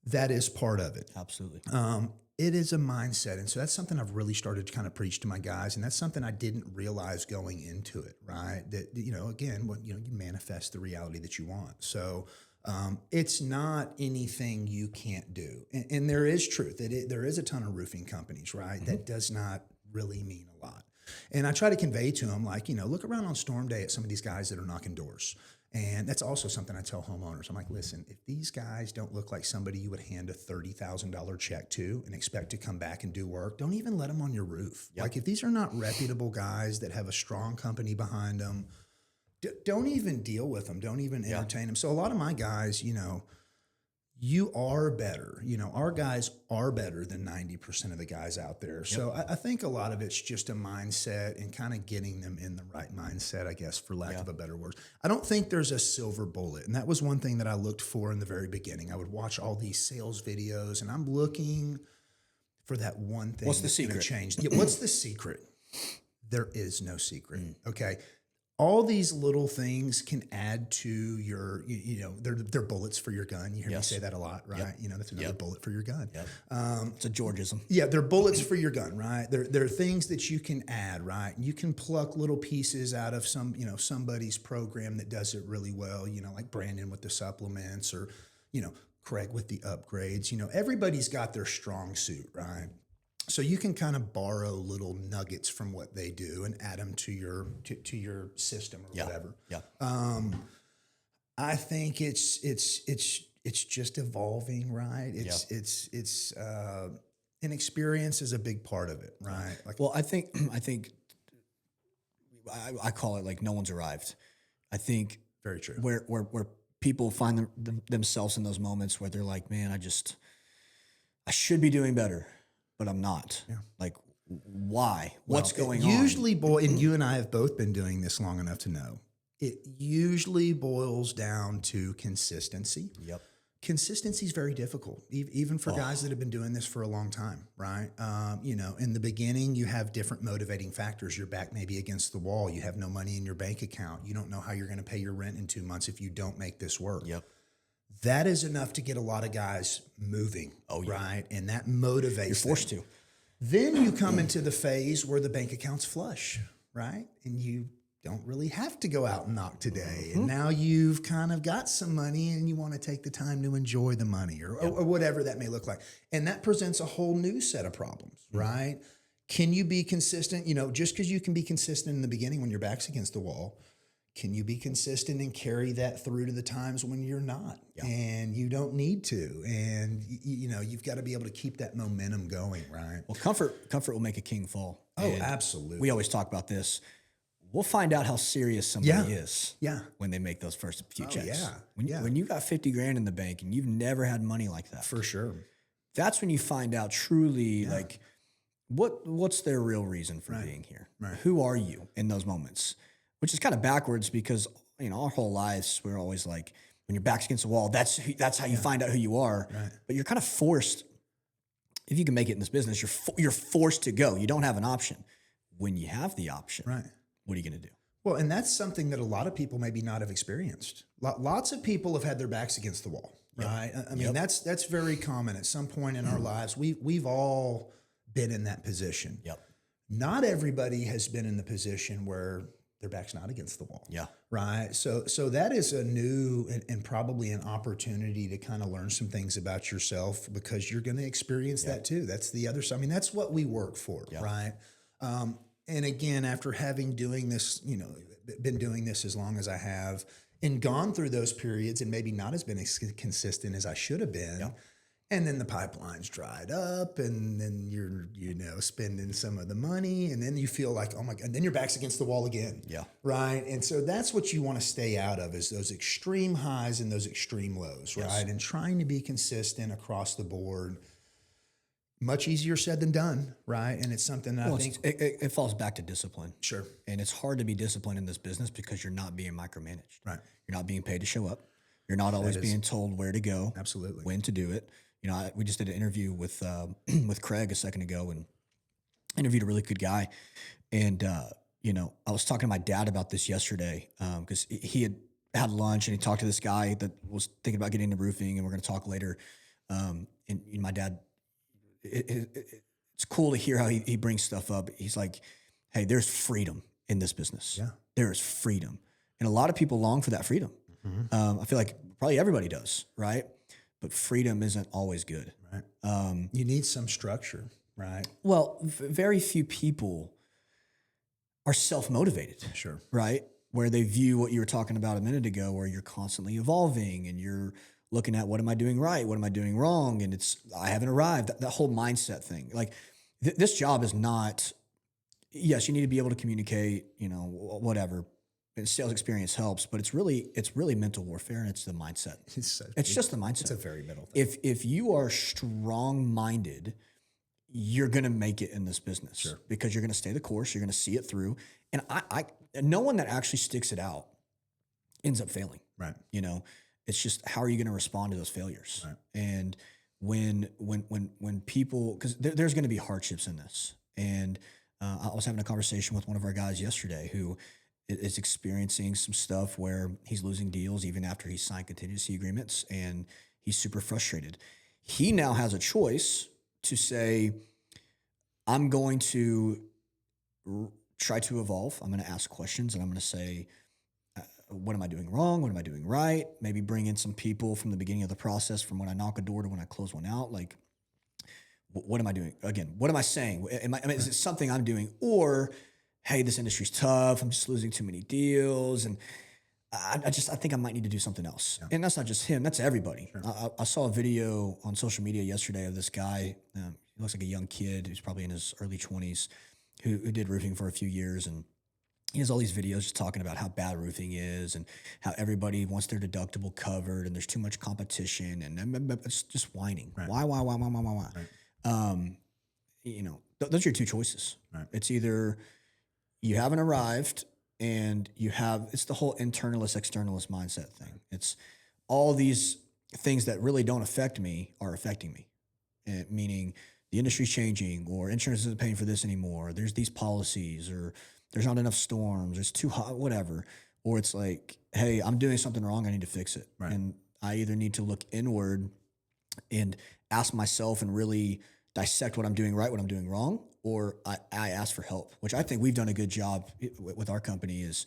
Speaker 2: that is part of it.
Speaker 1: Absolutely.
Speaker 2: It is a mindset. And so that's something I've really started to kind of preach to my guys. And that's something I didn't realize going into it, right? That, again, you manifest the reality that you want. So it's not anything you can't do. And there is truth. There is a ton of roofing companies, right? Mm-hmm. That does not really mean a lot. And I try to convey to them, like, look around on storm day at some of these guys that are knocking doors. And that's also something I tell homeowners. I'm like, listen, if these guys don't look like somebody you would hand a $30,000 check to and expect to come back and do work, don't even let them on your roof. Yep. Like, if these are not reputable guys that have a strong company behind them, don't even deal with them. Don't even entertain them. So a lot of my guys, you are better. Our guys are better than 90% of the guys out there. Yep. So I think a lot of it's just a mindset and kind of getting them in the right mindset, I guess, for lack of a better word. I don't think there's a silver bullet. And that was one thing that I looked for in the very beginning. I would watch all these sales videos and I'm looking for that one thing.
Speaker 1: What's the secret?
Speaker 2: Change. What's the secret? There is no secret. Okay. All these little things can add to your, they're bullets for your gun. You hear me say that a lot, right?
Speaker 1: Yep.
Speaker 2: That's another bullet for your gun.
Speaker 1: Yep. It's a Georgism.
Speaker 2: Yeah, they're bullets for your gun, right? They're things that you can add, right? You can pluck little pieces out of somebody's program that does it really well, like Brandon with the supplements or, Craig with the upgrades. Everybody's got their strong suit, right? So you can kind of borrow little nuggets from what they do and add them to your system or whatever.
Speaker 1: Yeah.
Speaker 2: I think it's just evolving, right? It's an experience is a big part of it, right? Like,
Speaker 1: well, I think I call it like no one's arrived. I think
Speaker 2: very true.
Speaker 1: Where people find themselves in those moments where they're like, man, I should be doing better, but I'm not. Yeah. Like, why? What's going on?
Speaker 2: Usually, and you and I have both been doing this long enough to know, it usually boils down to consistency.
Speaker 1: Yep.
Speaker 2: Consistency is very difficult, even for guys that have been doing this for a long time, right? In the beginning, you have different motivating factors. Your back may be against the wall. You have no money in your bank account. You don't know how you're going to pay your rent in 2 months if you don't make this work.
Speaker 1: Yep.
Speaker 2: That is enough to get a lot of guys moving, right? And that motivates
Speaker 1: You're forced to.
Speaker 2: Then you come into the phase where the bank account's flush, right? And you don't really have to go out and knock today. And now you've kind of got some money and you want to take the time to enjoy the money or whatever that may look like. And that presents a whole new set of problems, right? Can you be consistent? Just because you can be consistent in the beginning when your back's against the wall, can you be consistent and carry that through to the times when you're not? Yeah. And you don't need to. And, you've got to be able to keep that momentum going, right?
Speaker 1: Well, comfort will make a king fall.
Speaker 2: Oh, and absolutely.
Speaker 1: We always talk about this. We'll find out how serious somebody is when they make those first few checks. When you got 50 grand in the bank and you've never had money like that.
Speaker 2: For sure.
Speaker 1: That's when you find out truly like what's their real reason for being here? Right. Who are you in those moments? Which is kind of backwards because, our whole lives, we're always like, when your back's against the wall, that's how you find out who you are. Right. But you're kind of forced, if you can make it in this business, you're forced to go. You don't have an option. When you have the option, what are you going to do?
Speaker 2: Well, and that's something that a lot of people maybe not have experienced. Lots of people have had their backs against the wall, right? I mean, that's very common. At some point in our lives, we've all been in that position.
Speaker 1: Yep.
Speaker 2: Not everybody has been in the position where their back's not against the wall. Yeah. Right. So that is a new and probably an opportunity to kind of learn some things about yourself because you're going to experience that too. That's the other side. I mean, that's what we work for, right? And again, after having been doing this as long as I have and gone through those periods and maybe not as been as consistent as I should have been. And then the pipeline's dried up, and then you're, spending some of the money, and then you feel like, oh my God, and then your back's against the wall again.
Speaker 1: Yeah.
Speaker 2: Right. And so that's what you want to stay out of, is those extreme highs and those extreme lows. Right.
Speaker 1: Yes.
Speaker 2: And trying to be consistent across the board. Much easier said than done. Right. And it's something that I think
Speaker 1: it falls back to discipline.
Speaker 2: Sure.
Speaker 1: And it's hard to be disciplined in this business because you're not being micromanaged.
Speaker 2: Right.
Speaker 1: You're not being paid to show up. You're not always being told where to go.
Speaker 2: Absolutely.
Speaker 1: When to do it. We just did an interview with Craig a second ago, and interviewed a really good guy. And I was talking to my dad about this yesterday because he had lunch, and he talked to this guy that was thinking about getting into roofing, and we're going to talk later. And my dad, it's cool to hear how he brings stuff up. He's like, "Hey, there's freedom in this business.
Speaker 2: Yeah,
Speaker 1: there is freedom, and a lot of people long for that freedom. Mm-hmm. I feel like probably everybody does, right?" But freedom isn't always good.
Speaker 2: Right. You need some structure, right?
Speaker 1: Well, very few people are self-motivated.
Speaker 2: Sure.
Speaker 1: Right? Where they view what you were talking about a minute ago, where you're constantly evolving and you're looking at, what am I doing right? What am I doing wrong? And I haven't arrived. That whole mindset thing. Like this job is not, yes, you need to be able to communicate, whatever. And sales experience helps, but it's really mental warfare, and it's the mindset. It's just the mindset.
Speaker 2: It's a very mental thing.
Speaker 1: If you are strong-minded, you're going to make it in this business.
Speaker 2: Sure.
Speaker 1: Because you're going to stay the course. You're going to see it through. And no one that actually sticks it out ends up failing.
Speaker 2: Right.
Speaker 1: It's just, how are you going to respond to those failures?
Speaker 2: Right.
Speaker 1: And when people, because there's going to be hardships in this. And I was having a conversation with one of our guys yesterday who is experiencing some stuff where he's losing deals even after he's signed contingency agreements, and he's super frustrated. He now has a choice to say, I'm going to try to evolve. I'm going to ask questions, and I'm going to say, what am I doing wrong? What am I doing right? Maybe bring in some people from the beginning of the process, from when I knock a door to when I close one out. Like, what am I doing? Again, what am I saying? Is it something I'm doing? Or, hey, this industry's tough. I'm just losing too many deals. And I think I might need to do something else. Yeah. And that's not just him. That's everybody. Sure. I saw a video on social media yesterday of this guy. He looks like a young kid who's probably in his early 20s who did roofing for a few years. And he has all these videos just talking about how bad roofing is and how everybody wants their deductible covered and there's too much competition. And it's just whining. Right. Why? Right. Those are your two choices. Right. It's either you haven't arrived, and it's the whole internalist, externalist mindset thing. It's all these things that really don't affect me are affecting me, meaning the industry's changing, or insurance isn't paying for this anymore. There's these policies, or there's not enough storms, it's too hot, whatever. Or it's like, hey, I'm doing something wrong, I need to fix it. Right. And I either need to look inward and ask myself and really dissect what I'm doing right, what I'm doing wrong, or I ask for help, which I think we've done a good job with our company, is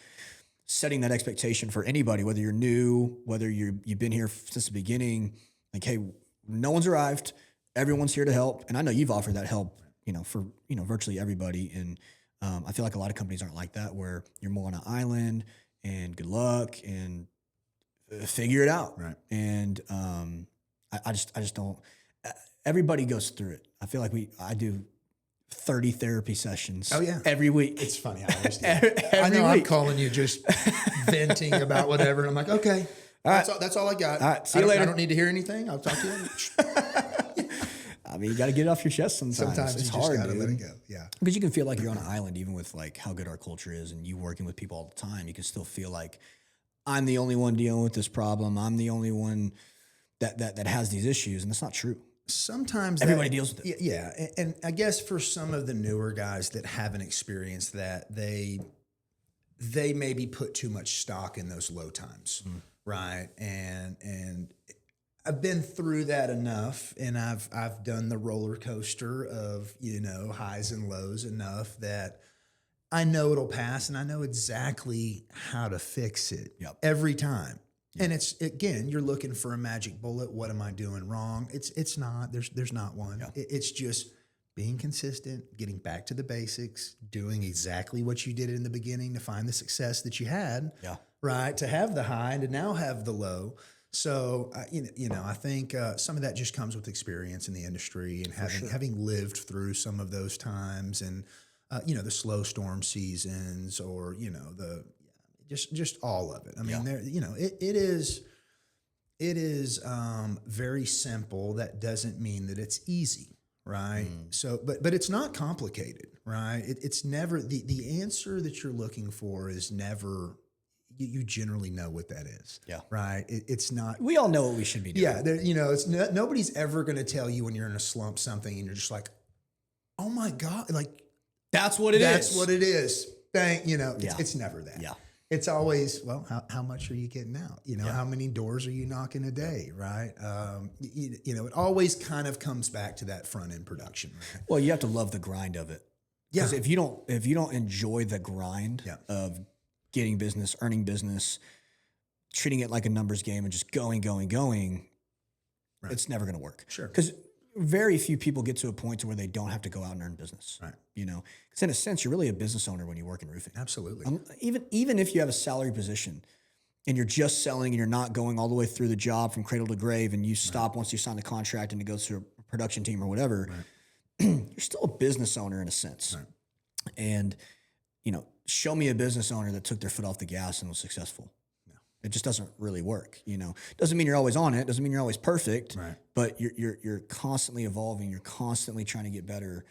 Speaker 1: setting that expectation for anybody, whether you're new, whether you've been here since the beginning. Like, hey, no one's arrived. Everyone's here to help. And I know you've offered that help, for virtually everybody. And I feel like a lot of companies aren't like that, where you're more on an island and good luck and figure it out. Right. And I just don't. Everybody goes through it. I feel like I do 30 therapy sessions. Oh yeah, every week.
Speaker 2: It's funny. I understand. I know week. I'm calling you just venting about whatever, and I'm like, okay, that's all I got.
Speaker 1: All right, see you later.
Speaker 2: I don't need to hear anything. I'll talk to you.
Speaker 1: I mean, you got to get it off your chest sometimes.
Speaker 2: Sometimes
Speaker 1: it's
Speaker 2: you
Speaker 1: hard,
Speaker 2: just got to let it go. Yeah,
Speaker 1: because you can feel like you're on an island, even with like how good our culture is, and you working with people all the time. You can still feel like I'm the only one dealing with this problem. I'm the only one that has these issues, and that's not true.
Speaker 2: Sometimes
Speaker 1: everybody deals with it.
Speaker 2: Yeah. And I guess for some of the newer guys that haven't experienced that, they maybe put too much stock in those low times. Mm. Right. And I've been through that enough, and I've done the roller coaster of, highs and lows enough that I know it'll pass, and I know exactly how to fix it. Yep. Every time. And it's, again, you're looking for a magic bullet. What am I doing wrong? It's not. There's not one. Yeah. It's just being consistent, getting back to the basics, doing exactly what you did in the beginning to find the success that you had. Yeah. Right. To have the high and to now have the low. So, I think some of that just comes with experience in the industry and having lived through some of those times and, the slow storm seasons or, the just all of it. I mean, it is very simple. That doesn't mean that it's easy, right? So, but it's not complicated, right? It's never the answer that you're looking for is never. You generally know what that is, right? It's not.
Speaker 1: We all know what we should be doing.
Speaker 2: Yeah, it's nobody's ever going to tell you when you're in a slump something and you're just like, oh my God, like
Speaker 1: that's what it is.
Speaker 2: That's what it is. It's never that.
Speaker 1: Yeah.
Speaker 2: It's always, well, how much are you getting out? How many doors are you knocking a day, right? It always kind of comes back to that front end production. Right?
Speaker 1: Well, you have to love the grind of it. Because if you don't enjoy the grind of getting business, earning business, treating it like a numbers game and just going, right. It's never going to work.
Speaker 2: Sure.
Speaker 1: Because very few people get to a point to where they don't have to go out and earn business.
Speaker 2: Right.
Speaker 1: Because in a sense, you're really a business owner when you work in roofing.
Speaker 2: Absolutely.
Speaker 1: Even if you have a salary position and you're just selling and you're not going all the way through the job from cradle to grave and you stop once you sign the contract and it goes through a production team or whatever, you're still a business owner in a sense.
Speaker 2: Right.
Speaker 1: And, show me a business owner that took their foot off the gas and was successful. No. It just doesn't really work. Doesn't mean you're always on it. Doesn't mean you're always perfect.
Speaker 2: Right.
Speaker 1: But you're constantly evolving. You're constantly trying to get better.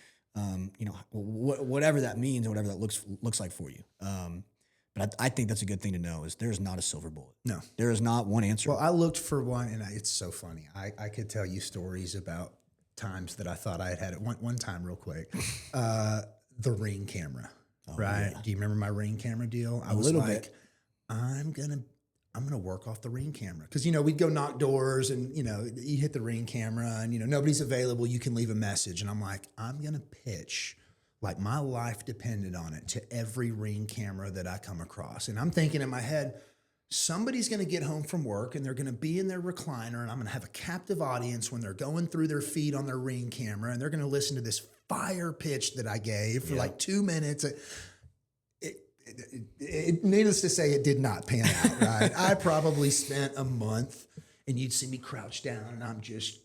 Speaker 1: Whatever that means, or whatever that looks like for you. But I think that's a good thing to know. Is there's not a silver bullet.
Speaker 2: No,
Speaker 1: there is not one answer.
Speaker 2: Well, I looked for one, and it's so funny. I could tell you stories about times that I thought I had it. One time, real quick, the Ring camera. Right? Yeah. Do you remember my Ring camera deal? I was like, I'm gonna work off the Ring camera because we'd go knock doors and you hit the Ring camera and nobody's available. You can leave a message, and I'm like, I'm gonna pitch like my life depended on it to every Ring camera that I come across. And I'm thinking in my head, somebody's gonna get home from work and they're gonna be in their recliner, and I'm gonna have a captive audience when they're going through their feed on their Ring camera, and they're gonna listen to this fire pitch that I gave for like 2 minutes. Needless to say, it did not pan out, right? I probably spent a month and you'd see me crouch down and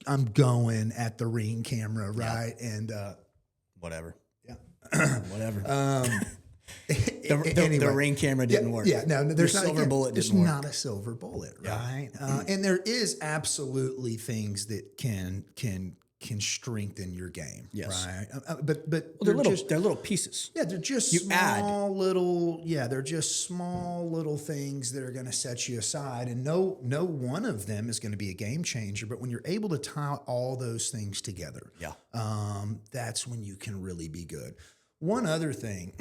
Speaker 2: I'm going at the Ring camera, right? Yeah. And
Speaker 1: whatever.
Speaker 2: Yeah.
Speaker 1: Whatever.
Speaker 2: Anyway,
Speaker 1: the Ring camera didn't work.
Speaker 2: Yeah, no, there's not
Speaker 1: silver bullet.
Speaker 2: There's
Speaker 1: didn't
Speaker 2: not a silver bullet, right? And there is absolutely things that can strengthen your game, right? But
Speaker 1: they're little pieces.
Speaker 2: Yeah, they're just small little things that are going to set you aside, and no one of them is going to be a game changer. But when you're able to tie all those things together, that's when you can really be good. One other thing,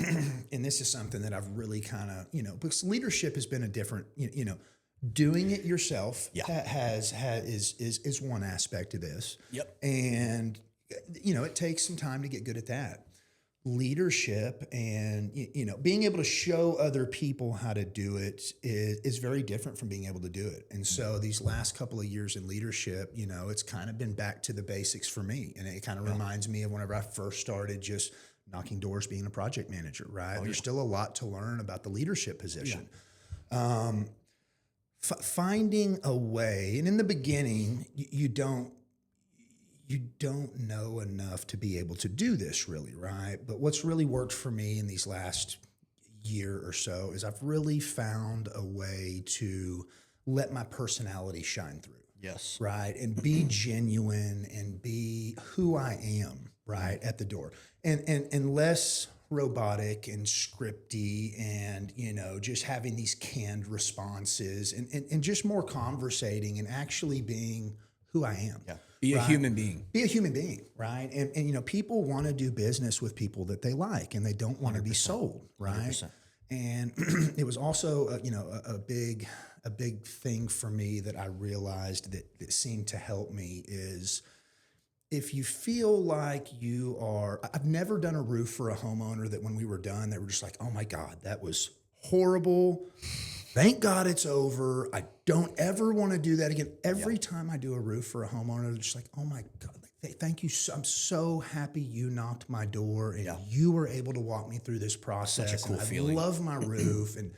Speaker 2: and this is something that I've really kind of because leadership has been a different doing it yourself is one aspect of this.
Speaker 1: Yep.
Speaker 2: And, it takes some time to get good at that. Leadership and, being able to show other people how to do it is very different from being able to do it. And so these last couple of years in leadership, it's kind of been back to the basics for me. And it kind of reminds me of whenever I first started just knocking doors, being a project manager, right? There's still a lot to learn about the leadership position. Yeah. Finding a way, and in the beginning, you don't know enough to be able to do this really, right? But what's really worked for me in these last year or so is I've really found a way to let my personality shine through.
Speaker 1: Yes.
Speaker 2: Right. And be genuine and be who I am, right, at the door. And less robotic and scripty and, just having these canned responses and just more conversating and actually being who I am.
Speaker 1: Yeah. Be a human being.
Speaker 2: Be a human being, right? And people want to do business with people that they like and they don't want to be sold, right?
Speaker 1: 100%.
Speaker 2: And it was also, a big thing for me that I realized that seemed to help me is if you feel like I've never done a roof for a homeowner that when we were done, they were just like, oh my God, that was horrible. Thank God it's over. I don't ever want to do that again. Every time I do a roof for a homeowner, they're just like, oh my God, thank you. I'm so happy you knocked my door and you were able to walk me through this process.
Speaker 1: Such a cool
Speaker 2: and
Speaker 1: feeling.
Speaker 2: I love my roof. And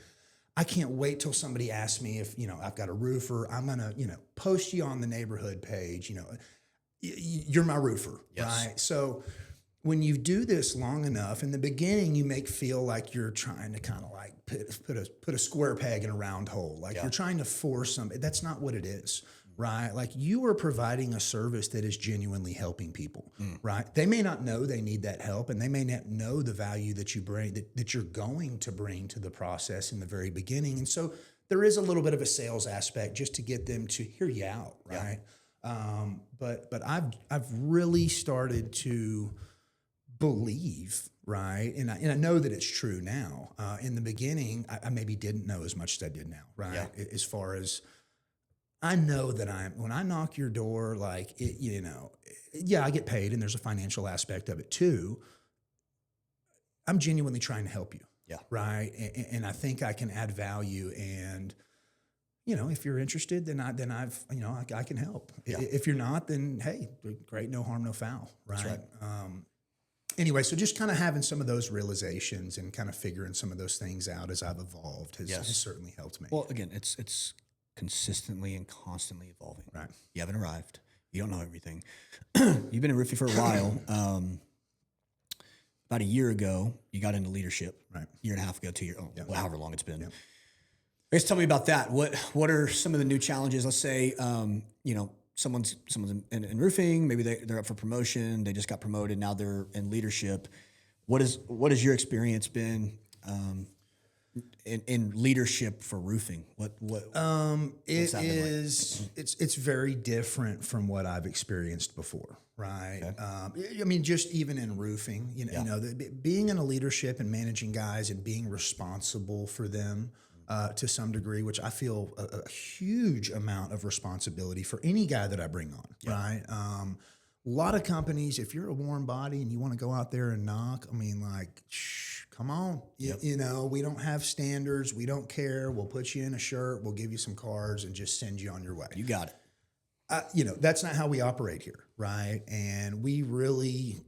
Speaker 2: I can't wait till somebody asks me if, I've got a roofer. I'm going to, post you on the neighborhood page. You're my roofer,
Speaker 1: Yes.
Speaker 2: right? So when you do this long enough, in the beginning, you feel like you're trying to kind of like put a square peg in a round hole. Like you're trying to force something. That's not what it is, right? Like you are providing a service that is genuinely helping people, right? They may not know they need that help, and they may not know the value that you bring, that you're going to bring to the process in the very beginning. And so there is a little bit of a sales aspect just to get them to hear you out, right? But I've really started to believe, right? And I know that it's true now. In the beginning, I maybe didn't know as much as I did now, right?
Speaker 1: Yeah.
Speaker 2: As far as I know that when I knock your door, like, I get paid and there's a financial aspect of it too. I'm genuinely trying to help you.
Speaker 1: Yeah.
Speaker 2: Right. And I think I can add value, and, if you're interested, then I can help.
Speaker 1: Yeah.
Speaker 2: If you're not, then hey, great. No harm, no foul. Right.
Speaker 1: That's right.
Speaker 2: Anyway, so just kind of having some of those realizations and kind of figuring some of those things out as I've evolved has certainly helped me.
Speaker 1: Well, again, it's consistently and constantly evolving.
Speaker 2: Right.
Speaker 1: You haven't arrived. You don't know everything. You've been in roofing for a while. About a year ago, you got into leadership.
Speaker 2: Right.
Speaker 1: Year and a half ago, 2 years, however long it's been.
Speaker 2: Yeah.
Speaker 1: I guess tell me about that. What are some of the new challenges? Let's say, someone's in roofing. Maybe they're up for promotion. They just got promoted. Now they're in leadership. What has your experience been in leadership for roofing?
Speaker 2: It is like? It's very different from what I've experienced before, right? Okay. Just even in roofing, being in a leadership and managing guys and being responsible for them to some degree, which I feel a huge amount of responsibility for any guy that I bring on, right? A lot of companies, if you're a warm body and you want to go out there and knock, come on. Yep. We don't have standards. We don't care. We'll put you in a shirt. We'll give you some cards and just send you on your way.
Speaker 1: You got
Speaker 2: it. That's not how we operate here, right? And we really,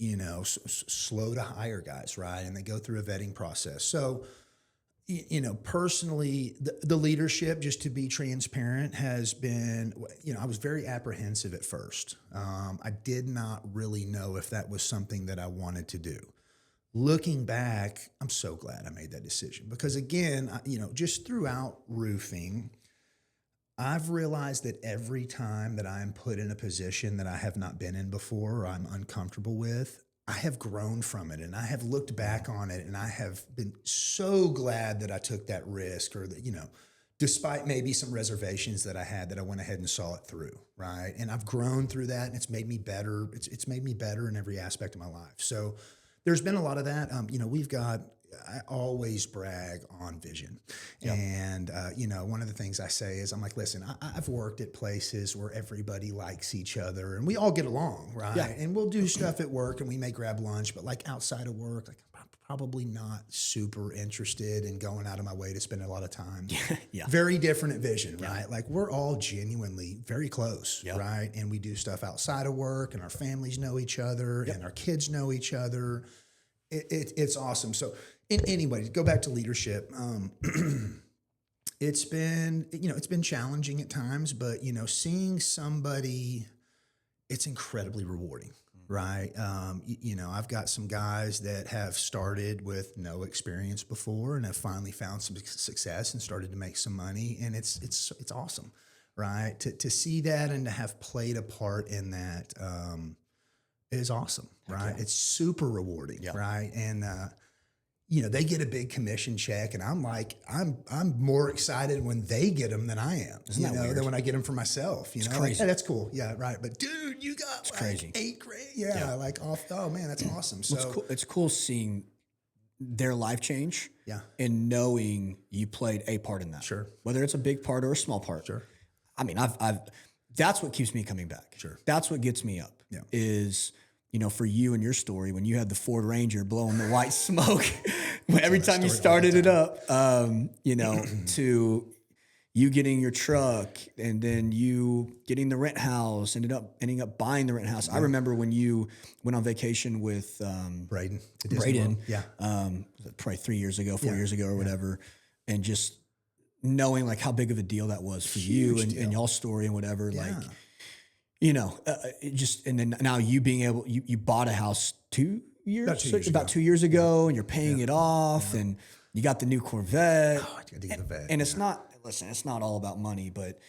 Speaker 2: slow to hire guys, right? And they go through a vetting process. So, personally, the leadership, just to be transparent, has been, I was very apprehensive at first. I did not really know if that was something that I wanted to do. Looking back, I'm so glad I made that decision because, again, just throughout roofing, I've realized that every time that I'm put in a position that I have not been in before or I'm uncomfortable with, I have grown from it, and I have looked back on it, and I have been so glad that I took that risk, or that, despite maybe some reservations that I had, that I went ahead and saw it through, right? And I've grown through that, and it's made me better. It's made me better in every aspect of my life. So there's been a lot of that. I always brag on vision. Yep. And, one of the things I say is I'm like, listen, I've worked at places where everybody likes each other and we all get along, right? Yeah. And we'll do stuff at work and we may grab lunch, but like outside of work, like I'm probably not super interested in going out of my way to spend a lot of time. Yeah. Very different at Vision, right? Like we're all genuinely very close, right? And we do stuff outside of work, and our families know each other and our kids know each other. It's awesome. So anyway, go back to leadership. It's been challenging at times, but seeing somebody, it's incredibly rewarding, right? I've got some guys that have started with no experience before and have finally found some success and started to make some money, and it's awesome, right? To see that and to have played a part in that is awesome, right? Yeah. It's super rewarding, right? And they get a big commission check, and I'm like, I'm more excited when they get them than I am.
Speaker 1: Isn't that weird?
Speaker 2: Than when I get them for myself.
Speaker 1: It's
Speaker 2: crazy.
Speaker 1: Like,
Speaker 2: hey, that's cool. Yeah, right. But dude, you got
Speaker 1: it's
Speaker 2: like
Speaker 1: crazy.
Speaker 2: $8 grand. Yeah, like off. Oh man, that's awesome. So
Speaker 1: it's cool seeing their life change.
Speaker 2: Yeah,
Speaker 1: and knowing you played a part in that.
Speaker 2: Sure.
Speaker 1: Whether it's a big part or a small part.
Speaker 2: Sure.
Speaker 1: I've that's what keeps me coming back.
Speaker 2: Sure.
Speaker 1: That's what gets me up.
Speaker 2: Yeah.
Speaker 1: Is, for you and your story, when you had the Ford Ranger blowing the white smoke every time you started it up, to you getting your truck and then you getting the rent house, ending up buying the rent house. Yeah. I remember when you went on vacation with
Speaker 2: Braden.
Speaker 1: Braden.
Speaker 2: Yeah.
Speaker 1: Probably 4 years ago or whatever. and just knowing like how big of a deal that was for you
Speaker 2: Huge
Speaker 1: and
Speaker 2: deal.
Speaker 1: y'all's story and whatever,
Speaker 2: Yeah.
Speaker 1: like, it just, and then now you being able, you bought a house 2 years,
Speaker 2: About
Speaker 1: 2 years ago, and you're paying it off, and you got the new Corvette.
Speaker 2: Oh, I got to get the vet.
Speaker 1: And it's not, listen, it's not all about money, but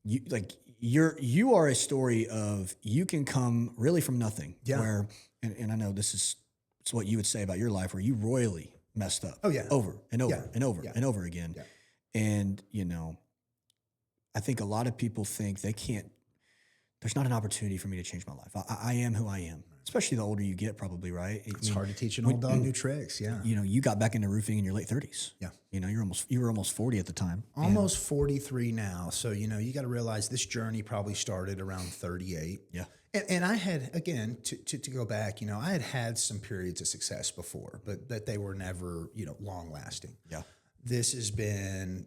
Speaker 1: you are a story of, you can come really from nothing.
Speaker 2: Yeah.
Speaker 1: Where, and I know it's what you would say about your life, where you royally messed up.
Speaker 2: Oh, yeah.
Speaker 1: Over and over
Speaker 2: Yeah.
Speaker 1: and over
Speaker 2: Yeah.
Speaker 1: and over again.
Speaker 2: Yeah.
Speaker 1: And, I think a lot of people think there's not an opportunity for me to change my life. I am who I am, especially the older you get, probably, right?
Speaker 2: It's hard to teach an old dog new tricks. Yeah.
Speaker 1: You got back into roofing in your late 30s.
Speaker 2: Yeah.
Speaker 1: You were almost 40 at the time.
Speaker 2: Almost 43 now. So, you got to realize this journey probably started around 38.
Speaker 1: Yeah.
Speaker 2: And I had, again, to go back, I had some periods of success before, but they were never, long lasting.
Speaker 1: Yeah.
Speaker 2: This has been,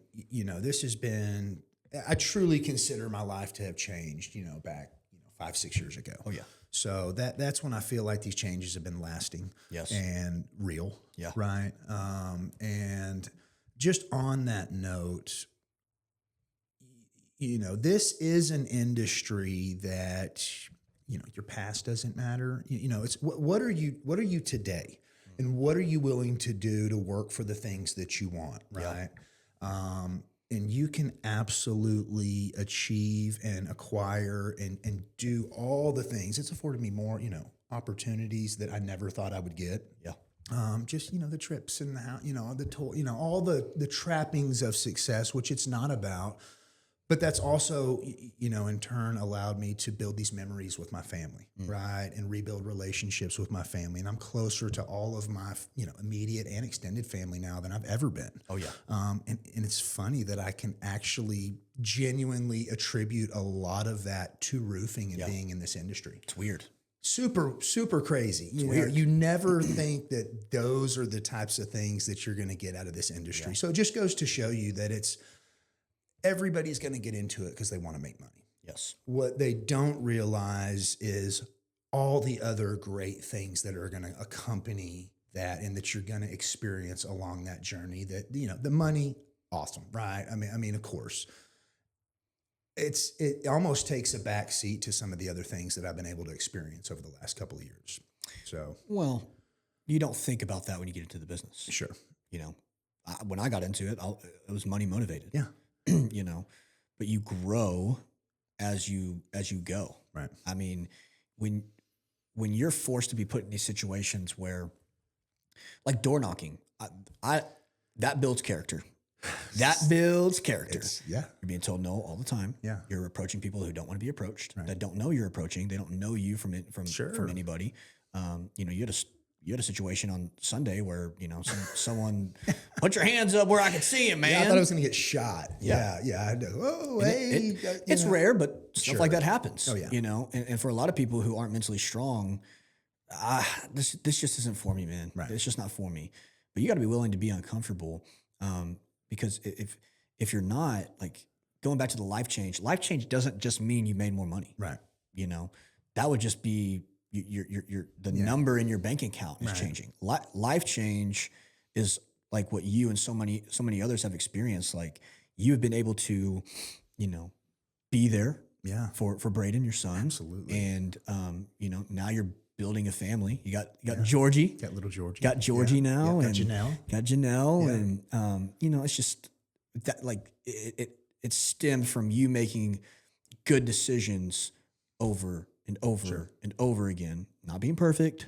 Speaker 2: I truly consider my life to have changed, back, 5-6 years ago.
Speaker 1: Oh, yeah.
Speaker 2: So that's when I feel like these changes have been lasting.
Speaker 1: Yes.
Speaker 2: And real.
Speaker 1: Yeah.
Speaker 2: Right. And just on that note, this is an industry that, your past doesn't matter. It's what are you today? And what are you willing to do to work for the things that you want? Right. Yeah. And you can absolutely achieve and acquire and do all the things. It's afforded me more, opportunities that I never thought I would get.
Speaker 1: Yeah.
Speaker 2: Just, the trips and the toll, all the trappings of success, which it's not about. But that's also, in turn allowed me to build these memories with my family, right? And rebuild relationships with my family. And I'm closer to all of my, immediate and extended family now than I've ever been.
Speaker 1: Oh, yeah.
Speaker 2: And it's funny that I can actually genuinely attribute a lot of that to roofing and being in this industry.
Speaker 1: It's weird.
Speaker 2: Super, super crazy. You never think that those are the types of things that you're going to get out of this industry. Yeah. So it just goes to show you that everybody's going to get into it because they want to make money.
Speaker 1: Yes.
Speaker 2: What they don't realize is all the other great things that are going to accompany that and that you're going to experience along that journey. That, the money, awesome, right? I mean, of course. It almost takes a back seat to some of the other things that I've been able to experience over the last couple of years. So,
Speaker 1: well, you don't think about that when you get into the business.
Speaker 2: Sure.
Speaker 1: When I got into it, it was money motivated.
Speaker 2: Yeah.
Speaker 1: But you grow as you go.
Speaker 2: Right.
Speaker 1: I mean, when you're forced to be put in these situations where, like door knocking, that builds character. That builds character.
Speaker 2: Yeah.
Speaker 1: You're being told no all the time.
Speaker 2: Yeah.
Speaker 1: You're approaching people who don't want to be approached,
Speaker 2: right.
Speaker 1: that don't know you're approaching. They don't know you from anybody. You had a situation on Sunday where, someone put your hands up where I could see him, man.
Speaker 2: Yeah, I thought I was going to get shot. Yeah. I know. Oh, hey.
Speaker 1: It's rare, but stuff like that happens.
Speaker 2: Oh, yeah.
Speaker 1: And for a lot of people who aren't mentally strong, this just isn't for me, man.
Speaker 2: Right.
Speaker 1: It's just not for me. But you got to be willing to be uncomfortable, because if you're not, like, going back to the life change doesn't just mean you made more money.
Speaker 2: Right.
Speaker 1: That would just be the number in your bank account is changing. Life change is like what you and so many others have experienced. Like, you have been able to, be there for Braden, your son.
Speaker 2: Absolutely.
Speaker 1: And, now you're building a fammy. You got Georgie.
Speaker 2: Got little Georgie.
Speaker 1: Got Georgie now.
Speaker 2: Got
Speaker 1: and
Speaker 2: Janelle.
Speaker 1: Got Janelle. And, it's just that, like, it stemmed from you making good decisions over and over and over again, not being perfect,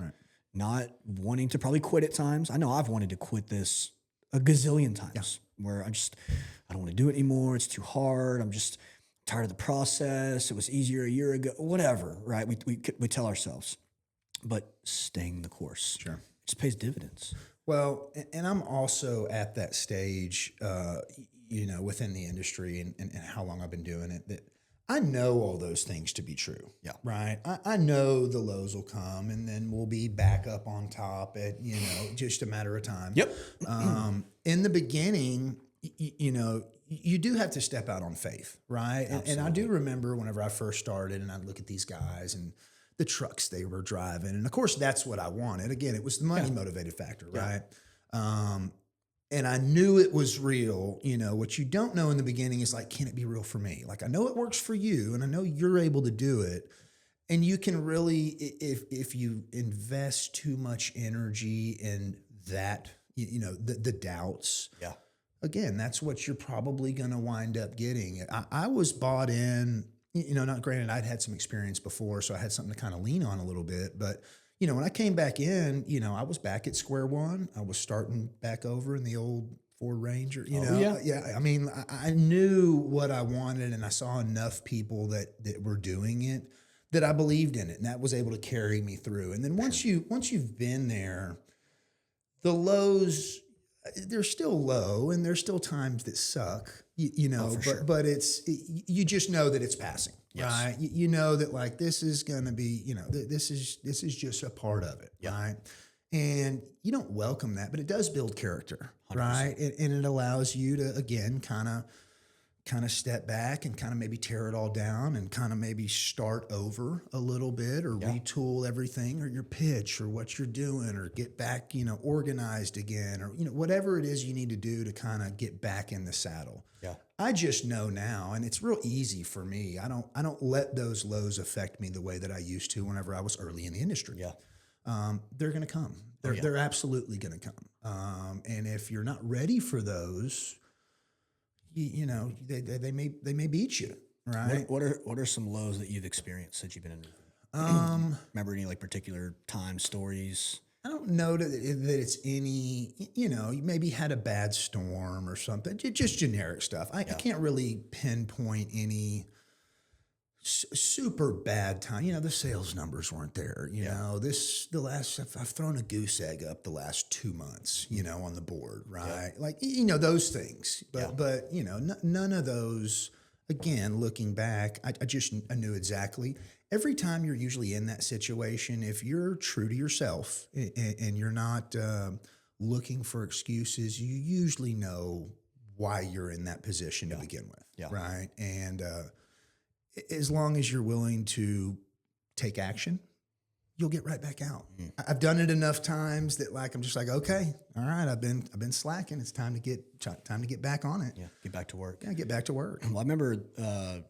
Speaker 1: not wanting to probably quit at times. I know I've wanted to quit this a gazillion times where I don't want to do it anymore. It's too hard. I'm just tired of the process. It was easier a year ago, whatever, right? We tell ourselves, but staying the course just pays dividends.
Speaker 2: Well, and I'm also at that stage, within the industry and how long I've been doing it, that I know all those things to be true. Yeah. Right. I know the lows will come and then we'll be back up on top at, just a matter of time.
Speaker 1: Yep.
Speaker 2: In the beginning, you do have to step out on faith. Right. And I do remember whenever I first started and I'd look at these guys and the trucks they were driving. And of course, that's what I wanted. Again, it was the money motivated factor. Right. and I knew it was real. You know, what you don't know in the beginning is like, can it be real for me? Like, I know it works for you and I know you're able to do it. And you can really, if you invest too much energy in that, the doubts,
Speaker 1: Yeah.
Speaker 2: again, that's what you're probably going to wind up getting. I was bought in, not granted, I'd had some experience before, so I had something to kind of lean on a little bit. But, when I came back in, I was back at square one. I was starting back over in the old Ford Ranger,
Speaker 1: Yeah.
Speaker 2: Yeah. I mean, I knew what I wanted and I saw enough people that were doing it that I believed in it. And that was able to carry me through. And then once you've been there, the lows, they're still low and there's still times that suck,
Speaker 1: for sure.
Speaker 2: but you just know that it's passing,
Speaker 1: Yes.
Speaker 2: right? You know that like, this is going to be, this is just a part of it.
Speaker 1: Yeah.
Speaker 2: Right. And you don't welcome that, but it does build character,
Speaker 1: 100%.
Speaker 2: right? And it allows you to, again, kind of step back and kind of maybe tear it all down and kind of maybe start over a little bit or retool everything or your pitch or what you're doing or get back, organized again or, whatever it is you need to do to kind of get back in the saddle.
Speaker 1: Yeah.
Speaker 2: I just know now, and it's real easy for me. I don't let those lows affect me the way that I used to whenever I was early in the industry.
Speaker 1: Yeah.
Speaker 2: They're going to come. They're absolutely going to come. And if you're not ready for those, they may beat you, right?
Speaker 1: What are some lows that you've experienced since you've been in? Remember any like particular time stories?
Speaker 2: I don't know that it's any, you maybe had a bad storm or something, just generic stuff. I can't really pinpoint any super bad time. The sales numbers weren't there. I've thrown a goose egg up the last 2 months, on the board, right? Yeah. Like, those things, but none of those, again, looking back, I knew exactly every time you're usually in that situation, if you're true to yourself and you're not looking for excuses, you usually know why you're in that position to begin with, right? And, as long as you're willing to take action, you'll get right back out. I've done it enough times that like I'm just like, okay, all right, I've been slacking. It's time to get back on it.
Speaker 1: Yeah, get back to work.
Speaker 2: Yeah, get back to work.
Speaker 1: Well, I remember, I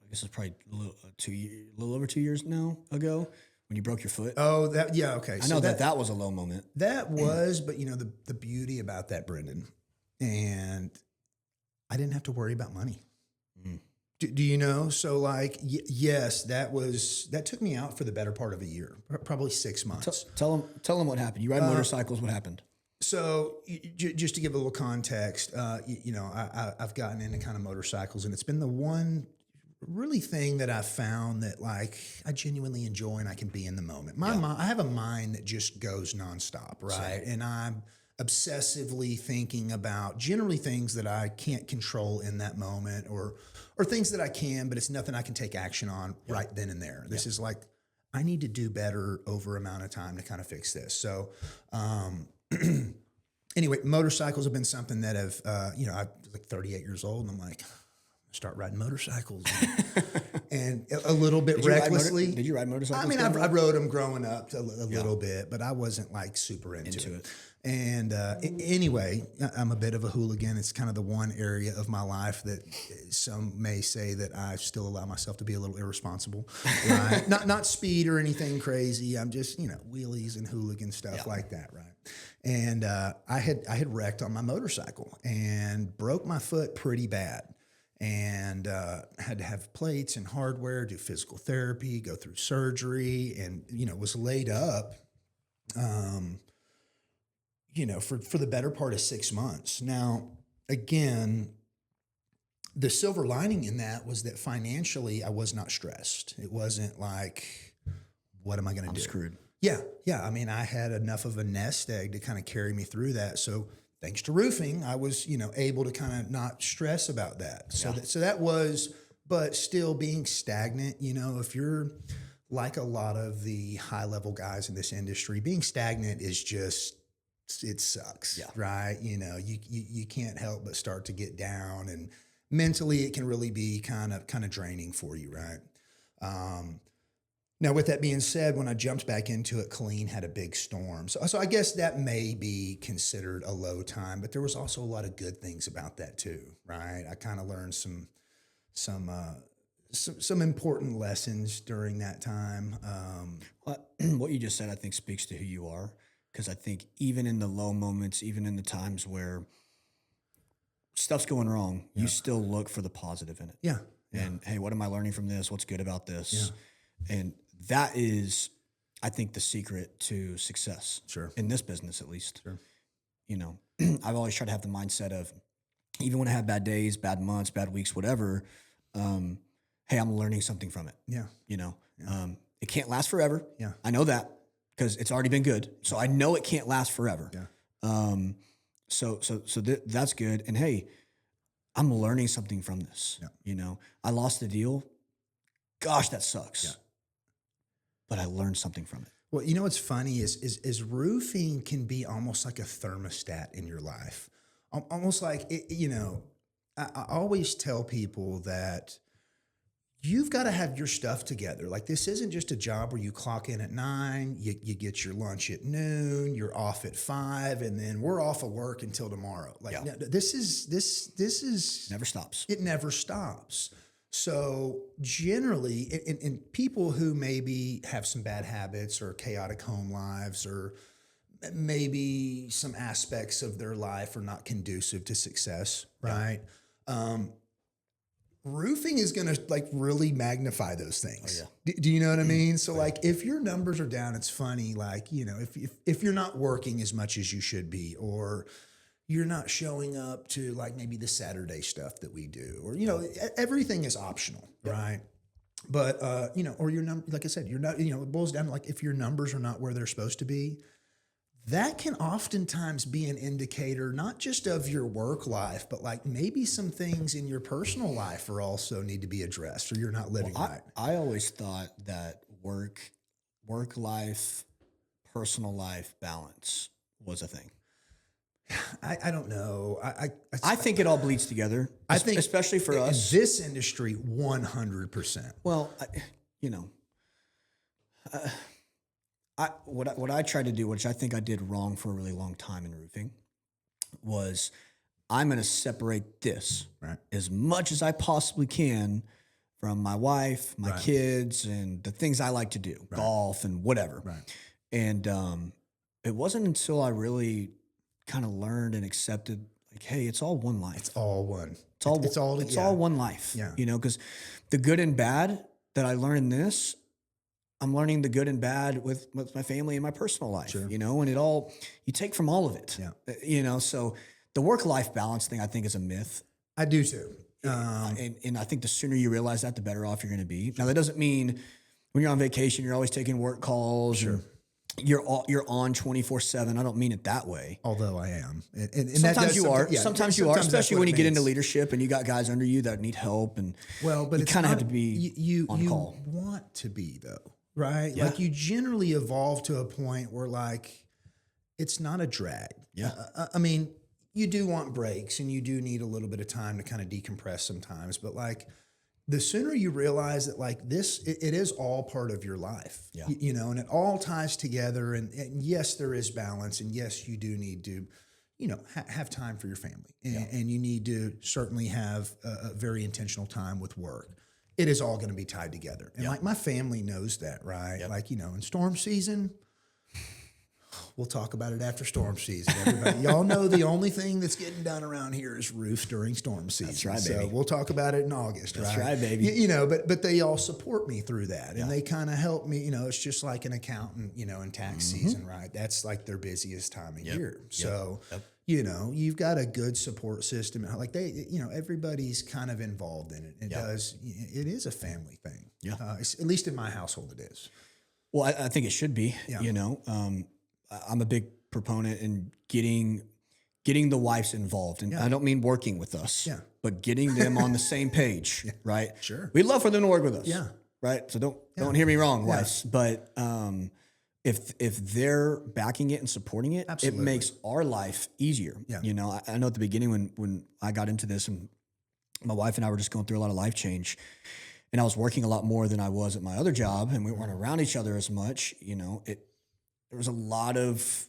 Speaker 1: guess it's probably a little over 2 years now ago when you broke your foot.
Speaker 2: Oh, okay.
Speaker 1: I know that was a low moment.
Speaker 2: That was, but the beauty about that, Brendan, and I didn't have to worry about money. Do you know? So like, yes, that took me out for the better part of a year, probably 6 months.
Speaker 1: Tell them what happened. You ride motorcycles. What happened?
Speaker 2: So just to give a little context, I've gotten into kind of motorcycles and it's been the one really thing that I've found that like I genuinely enjoy and I can be in the moment. I have a mind that just goes nonstop. Right. Same. And I'm obsessively thinking about generally things that I can't control in that moment or things that I can, but it's nothing I can take action on right then and there. This is like, I need to do better over amount of time to kind of fix this. So, anyway, motorcycles have been something that have, I was like 38 years old and I'm like, start riding motorcycles and a little bit recklessly.
Speaker 1: Did you ride motorcycles?
Speaker 2: I mean, I rode them growing up a little bit, but I wasn't like super into it. And anyway, I'm a bit of a hooligan. It's kind of the one area of my life that some may say that I still allow myself to be a little irresponsible. Right? not speed or anything crazy. I'm just, wheelies and hooligan stuff like that, right? And I had wrecked on my motorcycle and broke my foot pretty bad. And had to have plates and hardware, do physical therapy, go through surgery, and was laid up, for the better part of 6 months. Now, again, the silver lining in that was that financially I was not stressed. It wasn't like, what am I going to do?
Speaker 1: I'm screwed.
Speaker 2: Yeah. I mean, I had enough of a nest egg to kind of carry me through that. So thanks to roofing, I was, able to kind of not stress about that. So that was, but still being stagnant, if you're like a lot of the high level guys in this industry, being stagnant is just, it sucks, right? You can't help but start to get down and mentally it can really be kind of draining for you. Right. Now, with that being said, when I jumped back into it, Colleen had a big storm. So I guess that may be considered a low time, but there was also a lot of good things about that too, right? I kind of learned some important lessons during that time.
Speaker 1: What you just said, I think, speaks to who you are. Because I think even in the low moments, even in the times where stuff's going wrong, you still look for the positive in it.
Speaker 2: Yeah.
Speaker 1: And hey, what am I learning from this? What's good about this? Yeah. And that is, I think, the secret to success.
Speaker 2: Sure.
Speaker 1: In this business, at least.
Speaker 2: Sure.
Speaker 1: You know, I've always tried to have the mindset of, even when I have bad days, bad months, bad weeks, whatever, hey, I'm learning something from it.
Speaker 2: Yeah.
Speaker 1: You know, it can't last forever.
Speaker 2: Yeah.
Speaker 1: I know that because it's already been good. So I know it can't last forever.
Speaker 2: Yeah.
Speaker 1: So that's good. And hey, I'm learning something from this.
Speaker 2: Yeah.
Speaker 1: You know, I lost the deal. Gosh, that sucks.
Speaker 2: Yeah.
Speaker 1: But I learned something from it.
Speaker 2: Well, you know what's funny is roofing can be almost like a thermostat in your life. Almost like it, you know, I always tell people that you've got to have your stuff together. Like, this isn't just a job where you clock in at 9, you get your lunch at noon, you're off at 5, and then we're off of work until tomorrow. Like, no, this is
Speaker 1: Never stops.
Speaker 2: It never stops. So generally, in people who maybe have some bad habits or chaotic home lives, or maybe some aspects of their life are not conducive to success, right? Roofing is going to like really magnify those things.
Speaker 1: Oh, yeah.
Speaker 2: Do you know what I mean? So like, if your numbers are down, it's funny. Like, you know, if you're not working as much as you should be, or you're not showing up to like maybe the Saturday stuff that we do, or, you know, everything is optional, right? But, you know, or your number, like I said, you're not, you know, it boils down to like, if your numbers are not where they're supposed to be, that can oftentimes be an indicator, not just of your work life, but like maybe some things in your personal life are also need to be addressed, or you're not living right.
Speaker 1: I always thought that work life, personal life balance was a thing.
Speaker 2: I don't know.
Speaker 1: I think it all bleeds together.
Speaker 2: I think,
Speaker 1: especially for us,
Speaker 2: in this industry, 100%.
Speaker 1: Well, you know, what I tried to do, which I think I did wrong for a really long time in roofing, was I'm going to separate this as much as I possibly can from my wife, my kids, and the things I like to do, golf and whatever. And it wasn't until I really kind of learned and accepted, like, hey, it's all one life.
Speaker 2: It's all one.
Speaker 1: It's all one life.
Speaker 2: Yeah.
Speaker 1: You know, because the good and bad that I learned in this, I'm learning the good and bad with my family and my personal life, you know, and you take from all of it, you know, so the work-life balance thing, I think, is a myth.
Speaker 2: I do too.
Speaker 1: And I think the sooner you realize that, the better off you're going to be. Now, that doesn't mean when you're on vacation, you're always taking work calls. Sure. You're on 24/7. I don't mean it that way.
Speaker 2: Although I am. And
Speaker 1: sometimes you are. Sometimes you are, especially when you get into leadership and you got guys under you that need help. And
Speaker 2: but
Speaker 1: you kind of have to be on call.
Speaker 2: You want to be, though, right? Yeah. Like, you generally evolve to a point where, like, it's not a drag.
Speaker 1: Yeah.
Speaker 2: I mean, you do want breaks and you do need a little bit of time to kind of decompress sometimes. But, like, the sooner you realize that, like, it is all part of your life, you know, and it all ties together. And yes, there is balance. And yes, you do need to, you know, have time for your family. And you need to certainly have a very intentional time with work. It is all going to be tied together. And like, my family knows that, right? Yep. Like, you know, in storm season, we'll talk about it after storm season. Everybody, y'all know the only thing that's getting done around here is roofs during storm season.
Speaker 1: That's right,
Speaker 2: baby. So we'll talk about it in August.
Speaker 1: That's right, baby.
Speaker 2: You know, but they all support me through that, and they kind of help me. You know, it's just like an accountant, you know, in tax season, right? That's like their busiest time of year. So, you know, you've got a good support system. Like, they, you know, everybody's kind of involved in it. It is a family thing. Yeah. At least in my household, it is.
Speaker 1: Well, I think it should be. Yeah. You know, I'm a big proponent in getting the wives involved. And I don't mean working with us, but getting them on the same page, right?
Speaker 2: Sure.
Speaker 1: We'd love for them to work with us.
Speaker 2: Yeah.
Speaker 1: Right. So don't hear me wrong, wives. But if they're backing it and supporting it, it makes our life easier. Yeah. You know, I know at the beginning when I got into this and my wife and I were just going through a lot of life change, and I was working a lot more than I was at my other job, and we weren't around each other as much, there was a lot of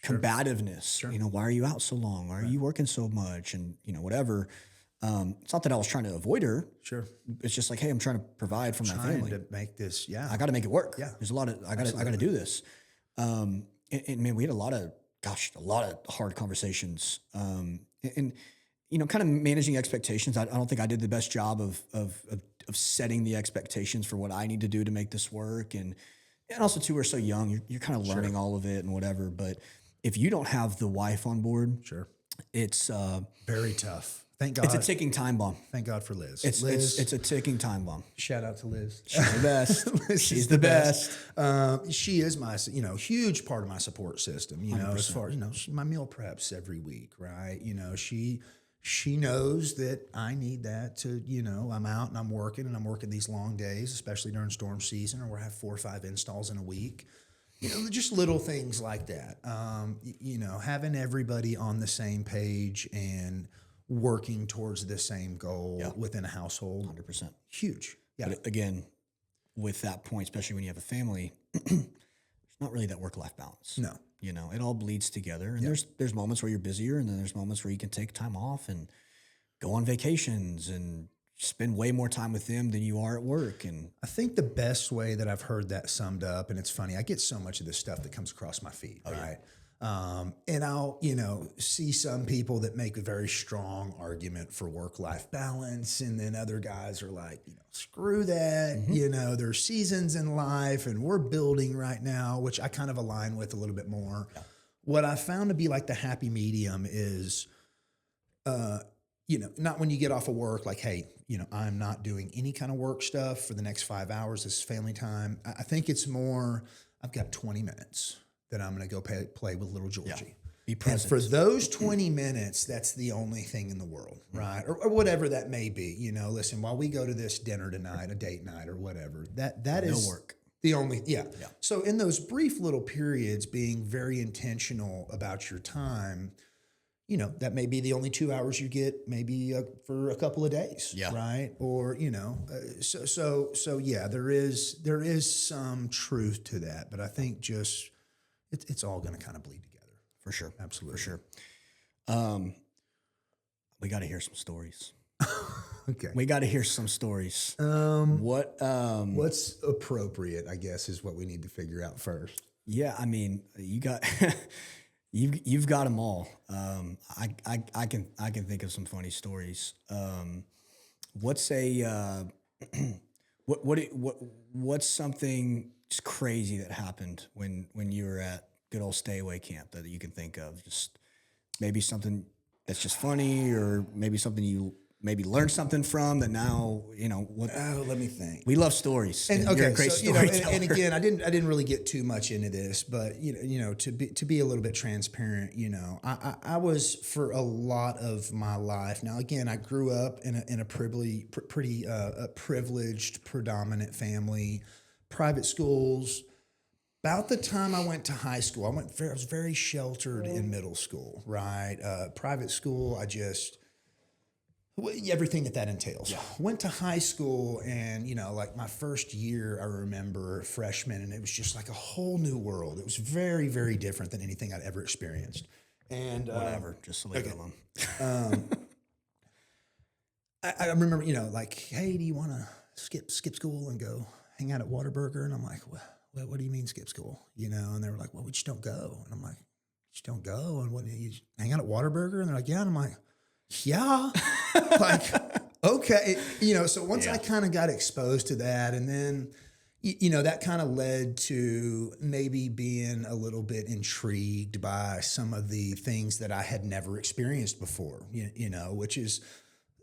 Speaker 1: combativeness. Why are you out so long? Why are you working so much? And, whatever. It's not that I was trying to avoid her.
Speaker 2: Sure.
Speaker 1: It's just like, hey, I'm trying to provide for my family.
Speaker 2: To make this,
Speaker 1: I got to make it work.
Speaker 2: Yeah.
Speaker 1: There's I got to do this. And man, we had a lot of hard conversations. And kind of managing expectations. I don't think I did the best job of setting the expectations for what I need to do to make this work. And also too, we're so young, you're kind of learning all of it and whatever. But if you don't have the wife on board, it's
Speaker 2: very tough. Thank God.
Speaker 1: It's a ticking time bomb.
Speaker 2: Thank God for Liz.
Speaker 1: It's a ticking time bomb.
Speaker 2: Shout out to Liz.
Speaker 1: She's the best. She's the best.
Speaker 2: She is my, huge part of my support system, 100%. As far as, my meal preps every week, right? She knows that I need that to, I'm out and I'm working these long days, especially during storm season, or where I have 4 or 5 installs in a week. Just little things like that. Having everybody on the same page and working towards the same goal within a household.
Speaker 1: 100%.
Speaker 2: Huge. Yeah.
Speaker 1: But again, with that point, especially when you have a family, there's not really that work-life balance.
Speaker 2: No.
Speaker 1: It all bleeds together. And there's moments where you're busier, and then there's moments where you can take time off and go on vacations and spend way more time with them than you are at work. And
Speaker 2: I think the best way that I've heard that summed up, and it's funny, I get so much of this stuff that comes across my feed, right? And I'll, see some people that make a very strong argument for work-life balance. And then other guys are like, screw that.
Speaker 1: Mm-hmm.
Speaker 2: There's seasons in life and we're building right now, which I kind of align with a little bit more. Yeah. What I found to be like the happy medium is, not when you get off of work, like, hey, I'm not doing any kind of work stuff for the next 5 hours. This is family time. I think it's more, I've got 20 minutes that I'm going to go play with little Georgie. Yeah.
Speaker 1: Be present.
Speaker 2: And for those 20 minutes, that's the only thing in the world, right? Or whatever that may be. Listen, while we go to this dinner tonight, a date night or whatever, that is
Speaker 1: no work.
Speaker 2: The only, yeah. So in those brief little periods, being very intentional about your time, that may be the only 2 hours you get, maybe for a couple of days, right? Or so yeah, there is some truth to that, but I think just it's all going to kind of bleed together.
Speaker 1: For sure,
Speaker 2: absolutely,
Speaker 1: for sure. We got to hear some stories.
Speaker 2: Okay,
Speaker 1: we got to hear some stories.
Speaker 2: What's appropriate, I guess, is what we need to figure out first.
Speaker 1: Yeah, I mean, you got. You've got them all. I can think of some funny stories. What's something just crazy that happened when you were at good old stay away camp that you can think of? Just maybe something that's just funny, or maybe something you maybe learned something from that now,
Speaker 2: let me think.
Speaker 1: We love stories.
Speaker 2: And
Speaker 1: you're a great storyteller.
Speaker 2: And again, I didn't really get too much into this, but to be a little bit transparent, I was, for a lot of my life. Now, again, I grew up in a pretty privileged, predominant family, private schools. About the time I went to high school, I was very sheltered in middle school, right? Private school, everything that entails. Yeah. Went to high school, and like my first year, I remember freshman, and it was just like a whole new world. It was very, very different than anything I'd ever experienced. And
Speaker 1: whatever, just leave it alone.
Speaker 2: I remember, like, hey, do you want to skip school and go hang out at Whataburger? And I'm like, what do you mean skip school? And they were like, well, we just don't go. And I'm like, just don't go? And what, you just hang out at Whataburger? And they're like, yeah. And I'm like, yeah. Like, okay. So once I kind of got exposed to that, and then, that kind of led to maybe being a little bit intrigued by some of the things that I had never experienced before, which is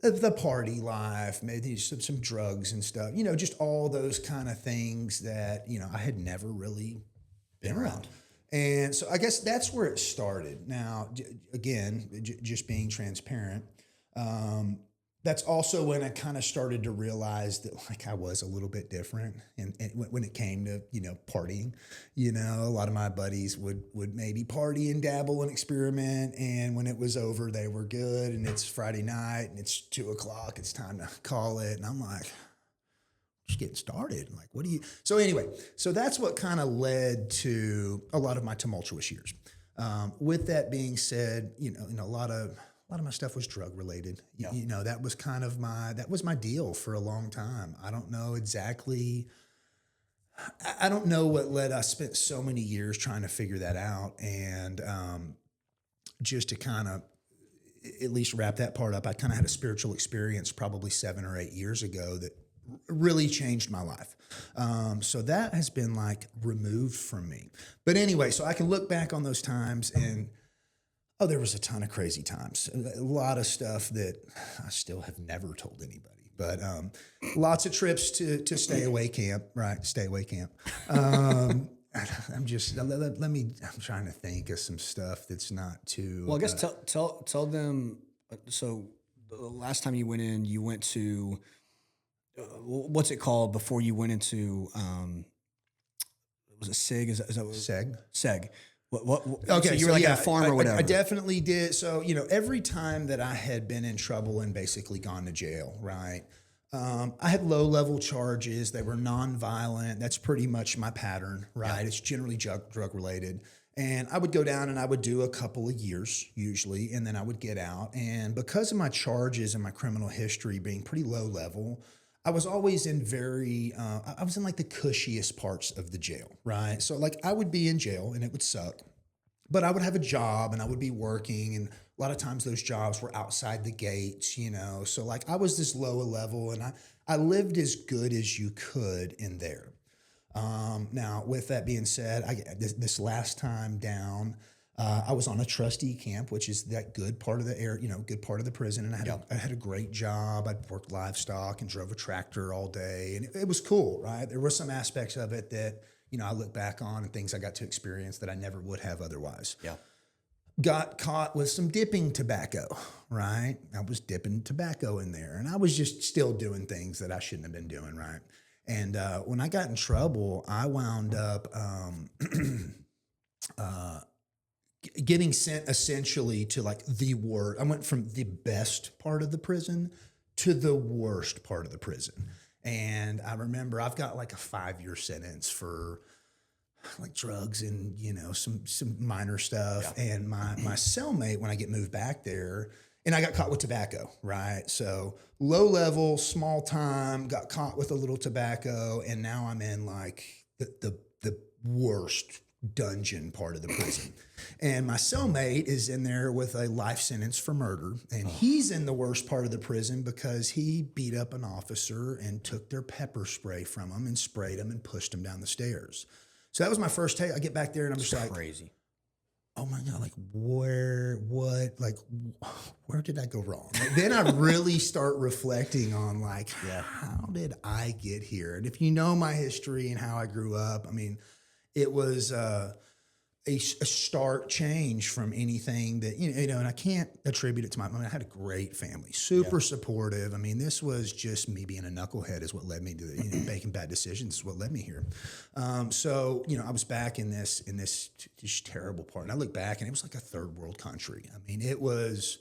Speaker 2: the party life, maybe some drugs and stuff, just all those kind of things that, I had never really been around. And so I guess that's where it started. Now, again, just being transparent, that's also when I kind of started to realize that, like, I was a little bit different. And when it came to, partying, a lot of my buddies would maybe party and dabble and experiment. And when it was over, they were good. And it's Friday night and it's 2:00. It's time to call it. And I'm like, just getting started. I'm like, what do you? So anyway, so that's what kind of led to a lot of my tumultuous years. With that being said, a lot of my stuff was drug related.
Speaker 1: Yeah.
Speaker 2: That was kind of my deal for a long time. I don't know exactly. I don't know what led. I spent so many years trying to figure that out, and just to kind of at least wrap that part up, I kind of had a spiritual experience probably 7 or 8 years ago that really changed my life. So that has been like removed from me. But anyway, so I can look back on those times and, there was a ton of crazy times, a lot of stuff that I still have never told anybody, but lots of trips to stay away camp, right? Stay away camp. I'm trying to think of some stuff that's not too.
Speaker 1: Well, I guess tell them. So the last time you went in, you went to what's it called before you went into? Was it SIG? Is that what
Speaker 2: Seg?
Speaker 1: SEG? What?
Speaker 2: Okay,
Speaker 1: so you were like at a farm or whatever.
Speaker 2: I definitely did. So every time that I had been in trouble and basically gone to jail, right? I had low-level charges. They were nonviolent. That's pretty much my pattern, right? Yeah. It's generally drug-related. And I would go down and I would do a couple of years usually, and then I would get out. And because of my charges and my criminal history being pretty low-level, I was always in I was in like the cushiest parts of the jail, right? So like I would be in jail and it would suck, but I would have a job and I would be working, and a lot of times those jobs were outside the gates, So like I was this lower level, and I lived as good as you could in there. Now, with that being said, this last time down, I was on a trustee camp, which is that good part of the good part of the prison. And I had a great job. I'd worked livestock and drove a tractor all day, and it was cool, right? There were some aspects of it that, I look back on and things I got to experience that I never would have otherwise. Yeah. Got caught with some dipping tobacco, right? I was dipping tobacco in there, and I was just still doing things that I shouldn't have been doing, right? And when I got in trouble, I wound up getting sent essentially to like the worst. I went from the best part of the prison to the worst part of the prison. And I remember I've got like a 5-year sentence for like drugs and, some minor stuff. Yeah. And my cellmate, when I get moved back there, and I got caught with tobacco, right? So low level, small time, got caught with a little tobacco. And now I'm in like the worst dungeon part of the prison. And my cellmate is in there with a life sentence for murder. And he's in the worst part of the prison because he beat up an officer and took their pepper spray from him and sprayed him and pushed him down the stairs. So that was my first take. I get back there and I'm just like,
Speaker 1: crazy.
Speaker 2: Oh my God, like where did I go wrong? Like, then I really start reflecting on like, how did I get here? And if you know my history and how I grew up, I mean, it was a stark change from anything that, and I can't attribute it to I had a great family, super supportive. I mean, this was just me being a knucklehead is what led me to making bad decisions is what led me here. So, I was back in this just terrible part. And I look back and it was like a third world country. I mean, it was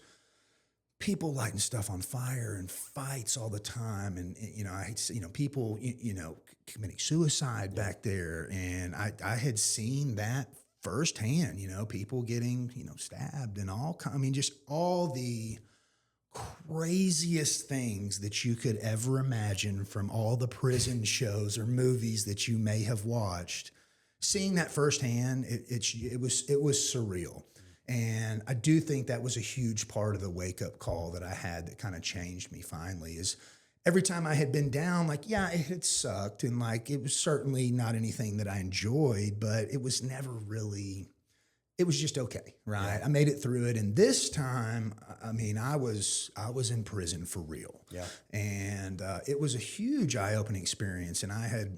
Speaker 2: people lighting stuff on fire and fights all the time. And, people, committing suicide back there. And I had seen that firsthand, people getting, stabbed and just all the craziest things that you could ever imagine from all the prison shows or movies that you may have watched. Seeing that firsthand, it was surreal. And I do think that was a huge part of the wake-up call that I had that kind of changed me finally is every time I had been down, like, it had sucked. And like, it was certainly not anything that I enjoyed, but it was never really, it was just okay, right? Yeah. I made it through it. And this time, I mean, I was in prison for real. Yeah. And it was a huge eye-opening experience. And I had,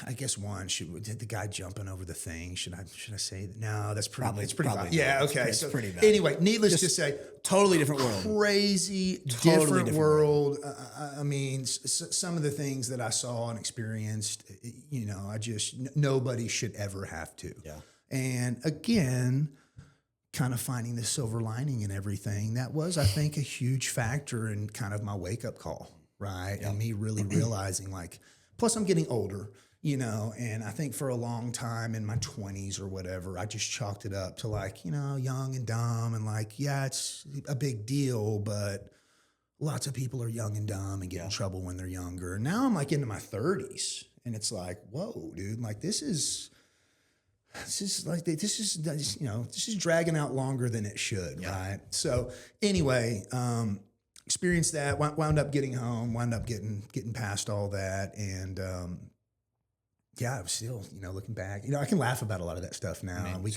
Speaker 2: I guess did the guy jumping over the thing? Should I say that? No, that's pretty. It's pretty bad. Yeah. Okay.
Speaker 1: It's pretty bad.
Speaker 2: Anyway, needless to say,
Speaker 1: totally different world.
Speaker 2: Crazy, totally different world. I mean, some of the things that I saw and experienced, nobody should ever have to. Yeah. And again, kind of finding the silver lining in everything. That was, I think, a huge factor in kind of my wake up call. right? And me really realizing like, plus I'm getting older, and I think for a long time in my 20s or whatever, I just chalked it up to like, young and dumb and like, yeah, it's a big deal, but lots of people are young and dumb and get in trouble when they're younger. And now I'm like into my 30s and it's like, whoa, dude, like this is dragging out longer than it should, right? So anyway, experienced that, wound up getting home, wound up getting past all that. And, I was still, looking back, I can laugh about a lot of that stuff now.
Speaker 1: Man,
Speaker 2: we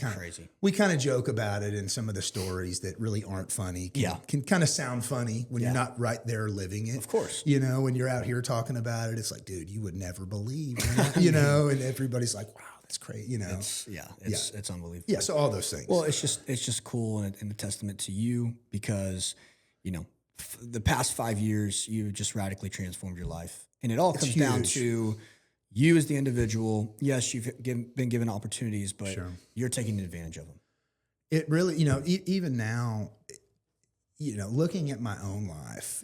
Speaker 2: kind of joke about it in some of the stories that really aren't funny. Can kind of sound funny when you're not right there living it.
Speaker 1: Of course.
Speaker 2: When you're out here talking about it, it's like, dude, you would never believe, and everybody's like, wow, that's crazy.
Speaker 1: It's unbelievable.
Speaker 2: Yeah. So all those things.
Speaker 1: Well, it's just cool and a testament to you because, the past 5 years, you've just radically transformed your life. And it all comes down to you as the individual. Yes, you've been given opportunities, but you're taking advantage of them.
Speaker 2: It really, even now, looking at my own life,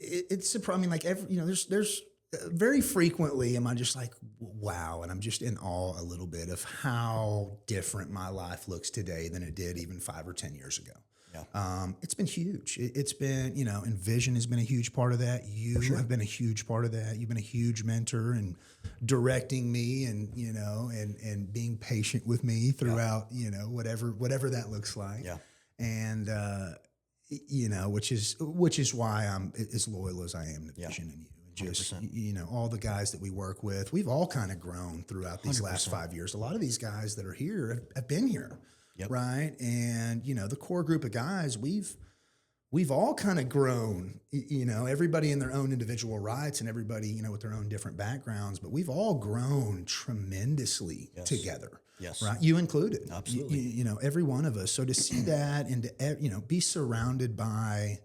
Speaker 2: it's surprising. Like there's very frequently am I just like, wow. And I'm just in awe a little bit of how different my life looks today than it did even 5 or 10 years ago. Yeah. It's been huge. It's been, and Vision has been a huge part of that. You have been a huge part of that. You've been a huge mentor and directing me and, and being patient with me throughout, whatever that looks like. Yeah. And, which is why I'm as loyal as I am to Vision and you. Just, 100%. All the guys that we work with, we've all kind of grown throughout these 100%. Last 5 years. A lot of these guys that are here have been here. Yep. Right. And, the core group of guys, we've all kind of grown, everybody in their own individual rights and everybody, with their own different backgrounds, but we've all grown tremendously together. Yes. Right. You included.
Speaker 1: Absolutely.
Speaker 2: Every one of us. So to see that and to, be surrounded by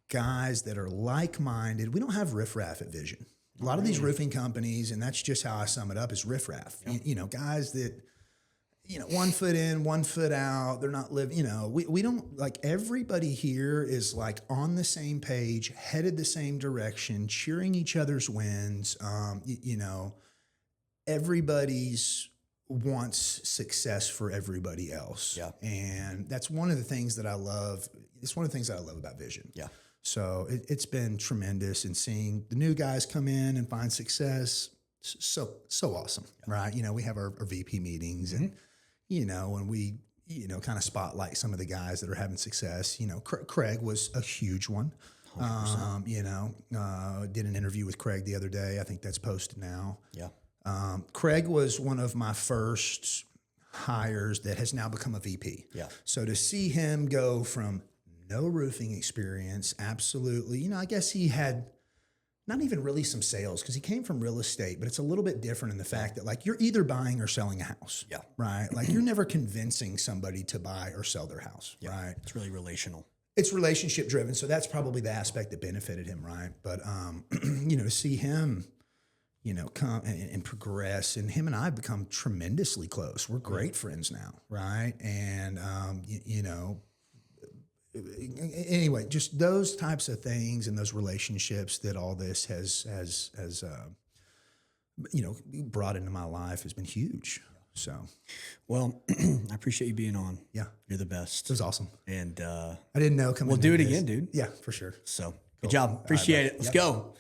Speaker 2: guys that are like-minded, we don't have riffraff at Vision. A lot of these roofing companies, and that's just how I sum it up, is riffraff. Yeah. Guys that, 1 foot in, 1 foot out. They're not living, we don't, like, everybody here is like on the same page, headed the same direction, cheering each other's wins. Everybody's wants success for everybody else. Yeah. And that's one of the things that I love. It's one of the things that I love about Vision. Yeah. So it's been tremendous, and seeing the new guys come in and find success. So awesome. Yeah. Right. We have our VP meetings and, when we, kind of spotlight some of the guys that are having success. Craig was a huge one. Did an interview with Craig the other day. I think that's posted now. Yeah. Craig was one of my first hires that has now become a VP. Yeah. So to see him go from no roofing experience, absolutely, I guess he had not even really some sales because he came from real estate, but it's a little bit different in the fact that like you're either buying or selling a house. Yeah. Right. Like you're never convincing somebody to buy or sell their house. Yeah. Right.
Speaker 1: It's really relational.
Speaker 2: It's relationship driven. So that's probably the aspect that benefited him. Right. But, to see him, come and progress, and him and I have become tremendously close. We're great friends now. Right. And, anyway, just those types of things and those relationships that all this has brought into my life has been huge. So,
Speaker 1: well, I appreciate you being on.
Speaker 2: Yeah,
Speaker 1: you're the best.
Speaker 2: It was awesome.
Speaker 1: And
Speaker 2: I didn't know coming.
Speaker 1: We'll do it again, dude.
Speaker 2: Yeah, for sure.
Speaker 1: So, good job. Appreciate it. Let's go.